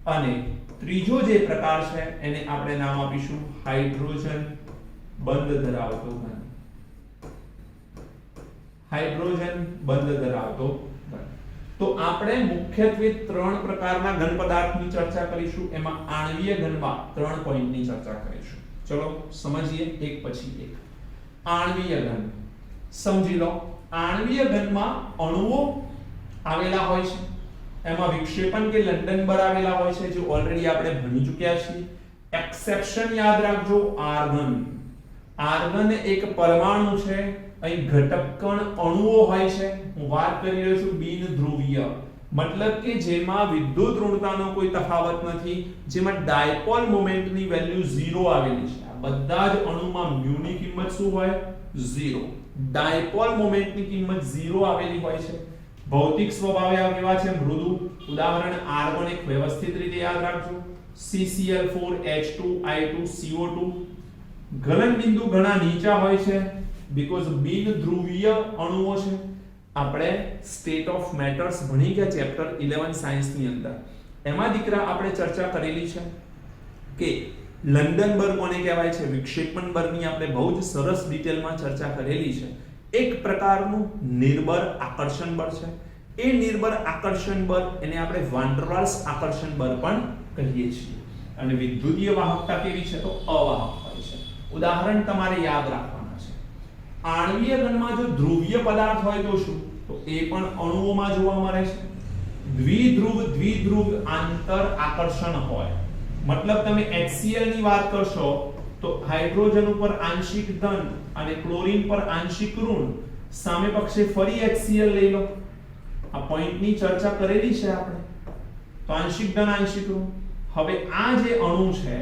અને ત્રીજો જે પ્રકાર છે એને આપણે નામ આપીશું હાઇડ્રોજન બંધ ધરાવતો ઘન. હાઇડ્રોજન બંધ ધરાવતો ઘન. તો આપણે મુખ્યત્વે 3 પ્રકારના ઘન પદાર્થની ચર્ચા કરીશું. એમાં આણ્વીય ઘનમાં 3 પોઈન્ટની ચર્ચા કરીશું. ચલો સમજીએ એક પછી એક. આણ્વીય ઘન સમજી લો. આણ્વીય ઘનમાં અણુઓ આવેલા હોય છે, એમાં વિક્ષેપણ કે લંડનબર આવેલા હોય છે, જે ઓલરેડી આપણે ભણી ચૂક્યા છીએ. એક્સેપ્શન યાદ રાખજો, આર્ગન. આર્ગન એક પરમાણુ છે. અહીં ઘટક કણ અણુઓ હોય છે. હું વાત કરી રહ્યો છું બિન ધ્રુવીય, મતલબ કે જેમાં વિદ્યુત ઋણતાનો કોઈ તફાવત નથી, જેમાં ડાયપોલ મોમેન્ટની વેલ્યુ 0 આવેલી છે. આ બધા જ અણુમાં મ્યુની કિંમત શું હોય? 0. ડાયપોલ મોમેન્ટની કિંમત 0 આવેલી હોય છે. ભૌતિક સ્વભાવે કેવા છે? મૃદુ. ઉદાહરણ આર્ગોન એક વ્યવસ્થિત રીતે યાદ રાખજો, CCl4H2I2CO2. ગલન બિંદુ ઘણા નીચા હોય છે બીકોઝ બિન ધ્રુવીય અણુઓ છે. આપણે સ્ટેટ ઓફ મેટર્સ ભણી ગયા ચેપ્ટર 11 સાયન્સની અંદર. એમાં દીકરા આપણે ચર્ચા કરેલી છે કે લંડનબર કોને કહેવાય છે, વિક્ષેપણ બળની આપણે બહુ જ સરસ ડિટેલમાં ચર્ચા કરેલી છે. એક પ્રકારનું નિર્બળ આકર્ષણ બળ છે. એ નિર્બળ આકર્ષણ બળ એને આપણે વાન ડર વાલ્સ આકર્ષણ બળ પણ કહીએ છીએ. અને વિદ્યુતીય વાહકતા કેવી છે? તો અવાહક હોય છે. ઉદાહરણ તમારે યાદ રાખવાના છે. આણ્વીય ઘનમાં જો ધ્રુવીય પદાર્થ હોય તો શું? તો એ પણ અણુઓમાં જોવા મળે છે. દ્વિધ્રુવ આંતર આકર્ષણ હોય, મતલબ તમે HCl ની વાત કરશો તો હાઇડ્રોજન ઉપર આંશિક ધન અને ક્લોરીન પર આંશિક ઋણ, સામે પક્ષે ફરી HCl લઈ લો. આ પોઈન્ટની ચર્ચા કરેલી છે આપણે. તો આંશિક ધન આંશિક ઋણ. હવે આ જે અણુ છે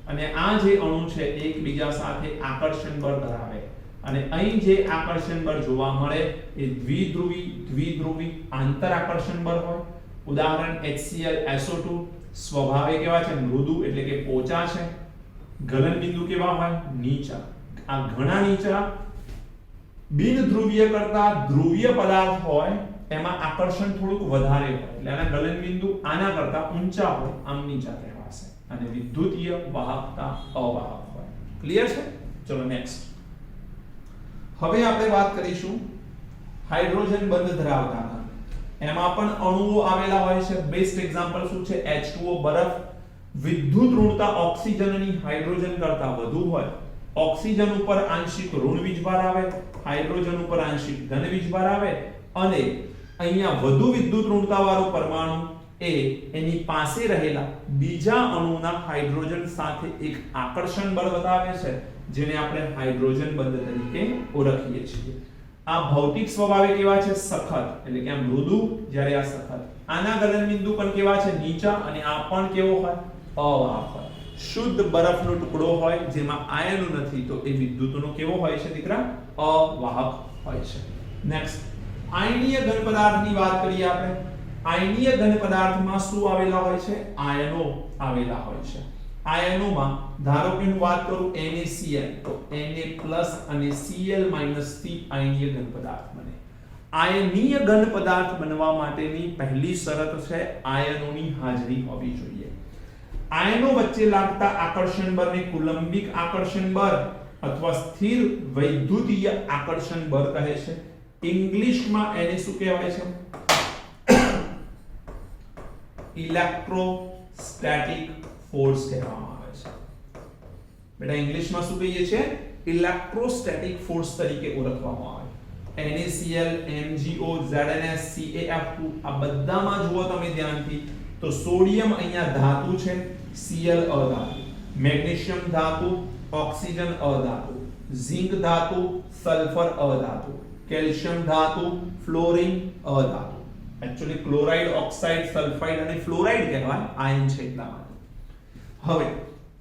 અને આ જે અણુ છે એકબીજા સાથે આકર્ષણ બળ ધરાવે, અને અહીં જે આકર્ષણ બળ જોવા મળે એ દ્વિધ્રુવી આંતર આકર્ષણ બળ હોય. ઉદાહરણ HCl SO2 સ્વભાવે કેવા છે? મૃદુ એટલે કે પોચા છે. ગલન બિંદુ કેવા હોય? નીચા. આ ઘણા નીચા. બિન ધ્રુવીય કરતા ધ્રુવીય પદાર્થ હોય એમાં આકર્ષણ થોડુંક વધારે હોય, એટલે આના ગલન બિંદુ આના કરતા ઊંચા હોય, આમ નીચા કહેવાશે. અને વિદ્યુતીય વાહકતા અવાહક હોય. ક્લિયર છે? ચલો નેક્સ્ટ. હવે આપણે વાત કરીશું હાઇડ્રોજન બંધ ધરાવતા ઘન. એમાં પણ અણુઓ આવેલા હોય છે. બેસ્ટ એક્ઝામ્પલ શું છે? H2O બરફ. વિદ્યુત ઋણતા ઓક્સિજનની હાઇડ્રોજન કરતા વધુ હોય. ઓક્સિજન ઉપર આંશિક ઋણ વીજભાર આવે, હાઇડ્રોજન ઉપર આંશિક ધન વીજભાર આવે, અને અહીંયા વધુ વિદ્યુત ઋણતા વાળો પરમાણુ એ એની પાસે રહેલા બીજા અણુના હાઇડ્રોજન સાથે એક આકર્ષણ બળ બતાવે છે, જેને આપણે હાઇડ્રોજન બંધ તરીકે ઓળખીએ છીએ. આ ભૌતિક સ્વભાવે કેવા છે? સખત, એટલે કે આ મૃદુ, જ્યારે આ સખત. આના ગલન બિંદુ પણ કેવા છે? નીચા. અને આ પણ કેવો હોય? અવાહક હોય. શુદ્ધ બરફનો ટુકડો હોય જેમાં આયનો નથી, તો એ વિદ્યુતનો કેવો હોય છે દીકરા? અવાહક હોય છે. નેક્સ્ટ, આયનીય ઘન પદાર્થની વાત કરીએ આપણે. આયનીય ઘન પદાર્થમાં શું આવેલા હોય છે? આયનો આવેલા હોય છે. આયનોમાં ધારો કે હું વાત કરું NaCl, તો Na+ અને Cl- થી આયનીય ઘન પદાર્થ બને. આયનીય ઘન પદાર્થ બનવા માટેની પહેલી શરત છે આયનોની હાજરી હોવી જોઈએ. આયનો વચ્ચે લાગતા આકર્ષણ બળને કુલંબિક આકર્ષણ બળ અથવા સ્થિર વૈદ્યુતીય આકર્ષણ બળ કહે છે. ઇંગ્લિશમાં એને શું કહેવાય છે? ઇલેક્ટ્રોસ્ટેટિક સ્ટેટિક ફોર્સ કહેવામાં આવે છે. બેટા ઇંગ્લિશમાં શું કહીએ છીએ? ઇલેક્ટ્રોસ્ટેટિક ફોર્સ તરીકે ઓળખવામાં આવે. NaCl, MgO, ZnS, CaF2 આ બધામાં જુઓ તમે ધ્યાનથી તો સોડિયમ અહીંયા ધાતુ છે, Cl અધાતુ, મેગ્નેશિયમ ધાતુ, ઓક્સિજન અધાતુ, ઝિંક ધાતુ, સલ્ફર અધાતુ, કેલ્શિયમ ધાતુ, ફ્લોરિન અધાતુ. એક્ચ્યુઅલી ક્લોરાઇડ, ઓક્સાઇડ, સલ્ફાઇડ અને ફ્લોરાઇડ કહેવાય, આયન છે એટલા માટે. હવે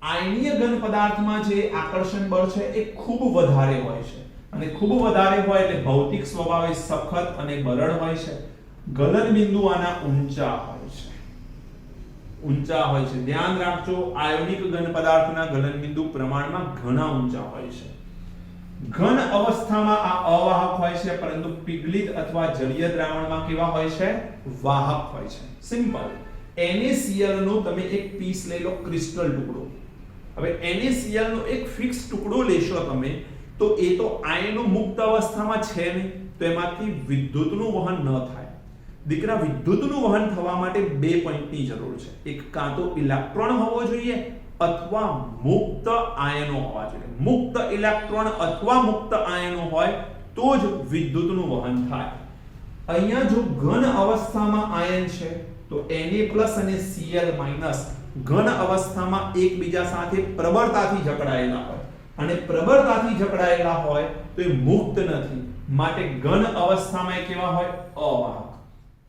આયનીય ઘન પદાર્થમાં જે આકર્ષણ બળ છે એ ખૂબ વધારે હોય છે અને ખૂબ વધારે હોય એટલે ભૌતિક સ્વભાવે સખત અને બરડ હોય છે. ગલન બિંદુ આના ઊંચા હોય છે, ઊંચા હોય છે. ધ્યાન રાખજો, આયોનિક ઘન પદાર્થના ગલન બિંદુ પ્રમાણમાં ઘણા ઊંચા હોય છે. ઘન અવસ્થામાં આ અવાહક હોય છે, પરંતુ પીગલિત અથવા જલીય દ્રાવણમાં કેવા હોય છે? વાહક હોય છે. સિમ્પલ. NaCl નો તમે એક પીસ લઈ લો, ક્રિસ્ટલ ટુકડો. હવે NaCl નો એક ફિક્સ ટુકડો લેશો તમે તો એ તો આયનો મુક્ત અવસ્થામાં છે નહીં, તો એમાંથી વિદ્યુતનું વહન ન થાય. દીકરા, વિદ્યુતનું વહન થવા માટે બે પોઈન્ટની જરૂર છે. એક કાં તો ઇલેક્ટ્રોન હોવો જોઈએ અથવા મુક્ત આયનો હોવા જોઈએ. મુક્ત ઇલેક્ટ્રોન અથવા મુક્ત આયનો હોય તો જ વિદ્યુતનું વહન થાય. અહીંયા જો ઘન અવસ્થામાં આયન છે તો Na+ અને Cl- ઘન અવસ્થામાં એકબીજા સાથે પ્રબળતાથી જકડાયેલા હોય અને પ્રબળતાથી જકડાયેલા હોય તો એ મુક્ત નથી, માટે ઘન અવસ્થામાં કેવા હોય? અવાહક.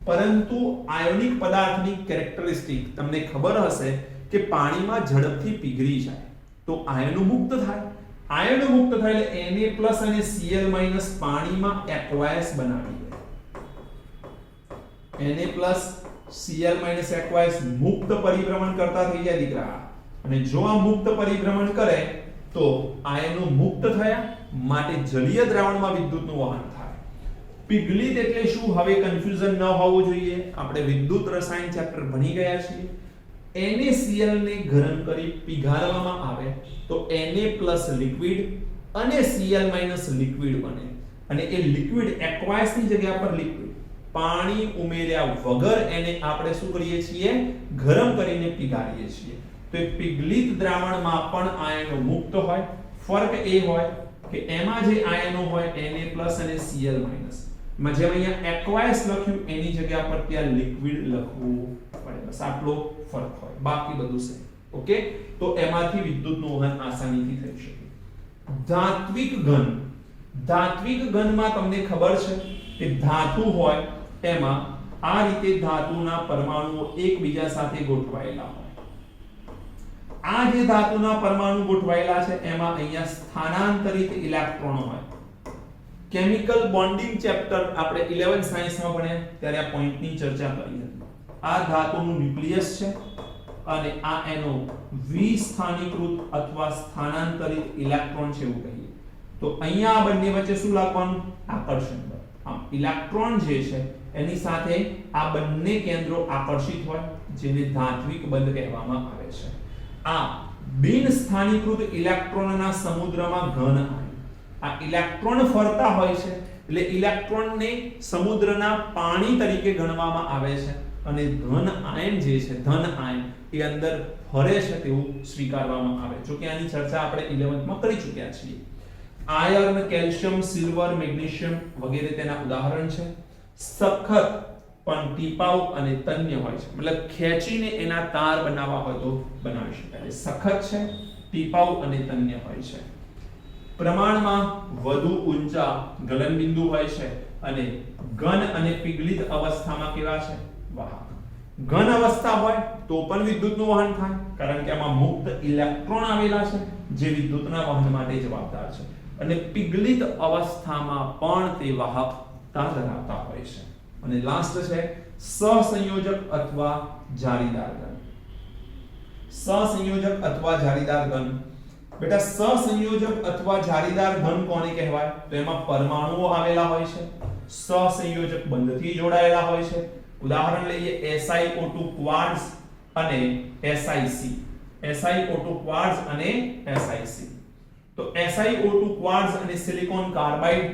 પરંતુ આયોનિક પદાર્થની કેરેક્ટરિસ્ટિક તમને ખબર હશે કે પાણીમાં ઝડપથી પીગળી જાય તો આયનો મુક્ત થાય. આયનો મુક્ત થાય એટલે Na+ અને Cl- પાણીમાં એક્વાયસ બનાવી દે. Na+ Cl- એક્વાયસ મુક્ત પરિભ્રમણ કરતા થઈ જાય દીકરા. અને જો આ મુક્ત પરિભ્રમણ કરે તો આયનો મુક્ત થયા, માટે જલીય દ્રાવણમાં વિદ્યુતનું વહન થાય. પીગલિત એટલે શું? હવે કન્ફ્યુઝન ન હોવું જોઈએ. આપણે વિદ્યુત રસાયણ ચેપ્ટર ભણી ગયા છીએ. NaCl ને ગરમ કરી પીગાળવામાં આવે તો Na+ લિક્વિડ અને Cl- લિક્વિડ બને અને એ લિક્વિડ એક્વાયસની જગ્યા પર લિક્વિડ પાણી ઉમેર્યા વગર એને આપણે શું કરીએ છીએ? ગરમ કરીને પીગાળીએ છીએ. તો એ પીગલિત દ્રાવણમાં પણ આયનો મુક્ત હોય. ફરક એ હોય કે એમાં જે આયનો હોય Na+ અને Cl- માં જેમ અહીંયા એક્વાયસ લખ્યું એની જગ્યા પર ત્યાં લિક્વિડ લખવું પડે. બસ આટલો ફરક હોય, બાકી બધું સેમ. ઓકે, તો એમાંથી વિદ્યુતનું વહન આસાનીથી થઈ શકે. ધાત્વિક ઘન. ધાત્વિક ઘનમાં તમને ખબર છે કે ધાતુ હોય એમાં આ રીતે ધાતુના પરમાણુઓ એકબીજા સાથે ગોઠવાયેલા હોય. આ જે ધાતુના પરમાણુ ગોઠવાયેલા છે એમાં અહીંયા સ્થાનાંતરિત ઇલેક્ટ્રોન હોય. કેમિકલ બોન્ડિંગ ચેપ્ટર આપણે 11 સાયન્સમાં ભણ્યા ત્યારે આ પોઈન્ટની ચર્ચા કરી હતી. આ ધાતુનું ન્યુક્લિયસ છે અને આ એનો વિસ્થાનીકૃત અથવા સ્થાનાંતરિત ઇલેક્ટ્રોન છે એવું કહીએ. તો અહીંયા આ બંને વચ્ચે શું લાગવાનું? આકર્ષણ બળ. આમ ઇલેક્ટ્રોન જે છે એની સાથે આ બંને કેન્દ્રો આકર્ષિત હોય, જેને ધાત્વિક બંધ કહેવામાં આવે છે. આ બિન સ્થાનીકૃત ઇલેક્ટ્રોનના સમુદ્રમાં ઘન આયન. આ ઇલેક્ટ્રોન ફરતા હોય છે એટલે ઇલેક્ટ્રોનને સમુદ્રના પાણી તરીકે ગણવામાં આવે છે અને ધન આયન જે છે, ધન આયન એ અંદર ફરે છે તેવું સ્વીકારવામાં આવે. જો કે આની ચર્ચા આપણે 11th માં કરી ચૂક્યા છીએ. આયર્ન, કેલ્શિયમ, સિલ્વર, મેગ્નેશિયમ વગેરે તેના ઉદાહરણ છે. સખત પણ ટીપાઉ અને તન્ય હોય છે, મતલબ ખેંચીને એના તાર બનાવવા હોય તો બનાવી શકાય. સખત છે, ટીપાઉ અને તન્ય હોય છે. પ્રમાણમાં વધુ ઊંચા ગલન બિંદુ હોય છે અને ઘન અને પીગલિત અવસ્થામાં કેવા છે? વાહક. ઘન અવસ્થા હોય તો પણ વિદ્યુતનું વહન થાય, કારણ કે આમાં મુક્ત ઇલેક્ટ્રોન આવેલા છે જે વિદ્યુતના વહન માટે જવાબદાર છે. અને પીગલિત અવસ્થામાં પણ તે વાહકતા ધરાવતા હોય છે. અને લાસ્ટ છે સહસંયોજક અથવા જાળીદાર ઘન. સહસંયોજક અથવા જાળીદાર ઘન. બેટા સહસંયોજક અથવા જાળીદાર ઘન કોને કહેવાય? તો એમાં પરમાણુઓ આવેલા હોય છે, સહસંયોજક બંધથી જોડાયેલા હોય છે. ઉદાહરણ લઈએ SiO2 ક્વાર્ટઝ અને SiC. SiO2 ક્વાર્ટઝ અને SiC. તો SiO2 ક્વાર્ટઝ અને સિલિકોન કાર્બાઇડ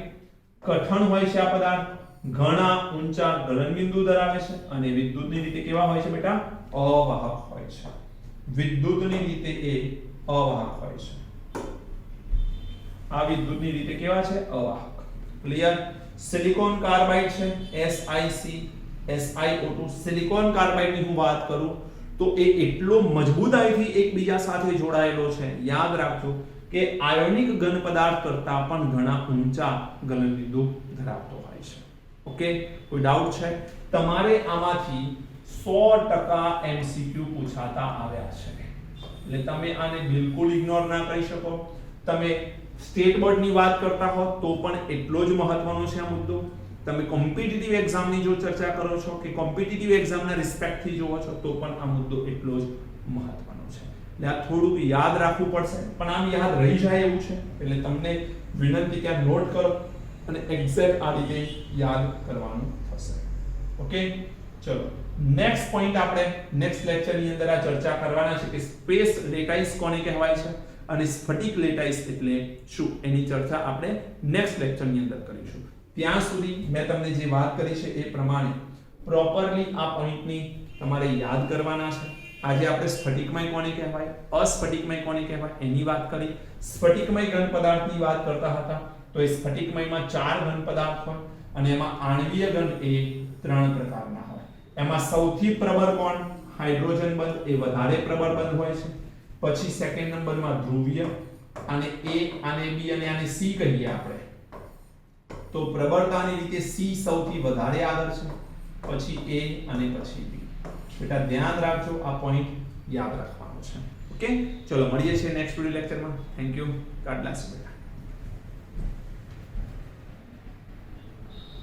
કઠણ હોય છે આ પદાર્થ, ઘણા ઊંચા ગલનબિંદુ ધરાવે છે અને વિદ્યુતની રીતે કેવા હોય છે બેટા? અવાહક હોય છે. વિદ્યુતની રીતે એ અવાહક હોય છે. આ વિદ્યુતની રીતે કેવા છે? અવાહક. ક્લિયર? સિલિકોન કાર્બાઇડ છે SiO2 સિલિકોન કાર્બાઇડની હું વાત કરું તો એ એટલો મજબૂતાઈથી એકબીજા સાથે જોડાયેલો છે, યાદ રાખજો કે આયોનિક ઘન પદાર્થ કરતા પણ ઘણા ઊંચા ગલનબિંદુ ધરાવતો હોય છે. ઓકે, કોઈ ડાઉટ છે? તમારે આમાંથી 100% MCQ પૂછાતા આવ્યા છે, એટલે તમે આને બિલકુલ ઇગ્નોર ના કરી શકો. તમે સ્ટેટ બોર્ડની વાત કરતા હો તો પણ એટલો જ મહત્વનો છે આ મુદ્દો. તમે કોમ્પિટિટિવ એક્ઝામની જો ચર્ચા કરો છો કે કોમ્પિટિટિવ એક્ઝામના રિસ્પેક્ટથી જોવો છો તો પણ આ મુદ્દો એટલો જ મહત્વનો છે. એટલે આ થોડુંક યાદ રાખવું પડશે, પણ આમ યાદ રહી જાય એવું છે. એટલે તમને વિનંતી કે આ નોટ કરો અને એક્ઝેક્ટ આ રીતે યાદ કરવાનું થશે. ઓકે, ચલો નેક્સ્ટ પોઈન્ટ આપણે નેક્સ્ટ લેક્ચરની અંદર આ ચર્ચા કરવાના છે કે સ્પેસ લેટાઇસ કોને કહેવાય છે અને સ્ફટિક લેટાઇસ એટલે શું, એની ચર્ચા આપણે નેક્સ્ટ લેક્ચરની અંદર કરીશું. ત્યાં સુધી મેં તમને જે વાત કરી છે એ પ્રમાણે પ્રોપરલી આ પોઈન્ટની તમારે યાદ કરવાના છે. આજે આપણે સ્ફટિકમય કોને કહેવાય, અસ્ફટિકમય કોને કહેવાય એની વાત કરી. સ્ફટિકમય ઘન પદાર્થની વાત કરતા હતા તો એ સ્ફટિકમયમાં 4 ઘન પદાર્થ હોય અને એમાં આણ્વીય ઘન એ 3 પ્રકારના હોય. એમાં સૌથી પ્રબળ કોણ? હાઇડ્રોજન બંધ, એ વધારે પ્રબળ બંધ હોય છે. પછી સેકન્ડ નંબરમાં ધ્રુવીય, આને A, આને B અને આને C કહીએ આપણે. તો પ્રબળતાની રીતે C સૌથી વધારે આગળ છે, પછી A અને પછી B. બેટા ધ્યાન રાખજો, આ પોઈન્ટ યાદ રાખવાનો છે. ઓકે, ચલો મળીએ છીએ નેક્સ્ટ વિડિયો લેક્ચરમાં. Thank you. God bless you.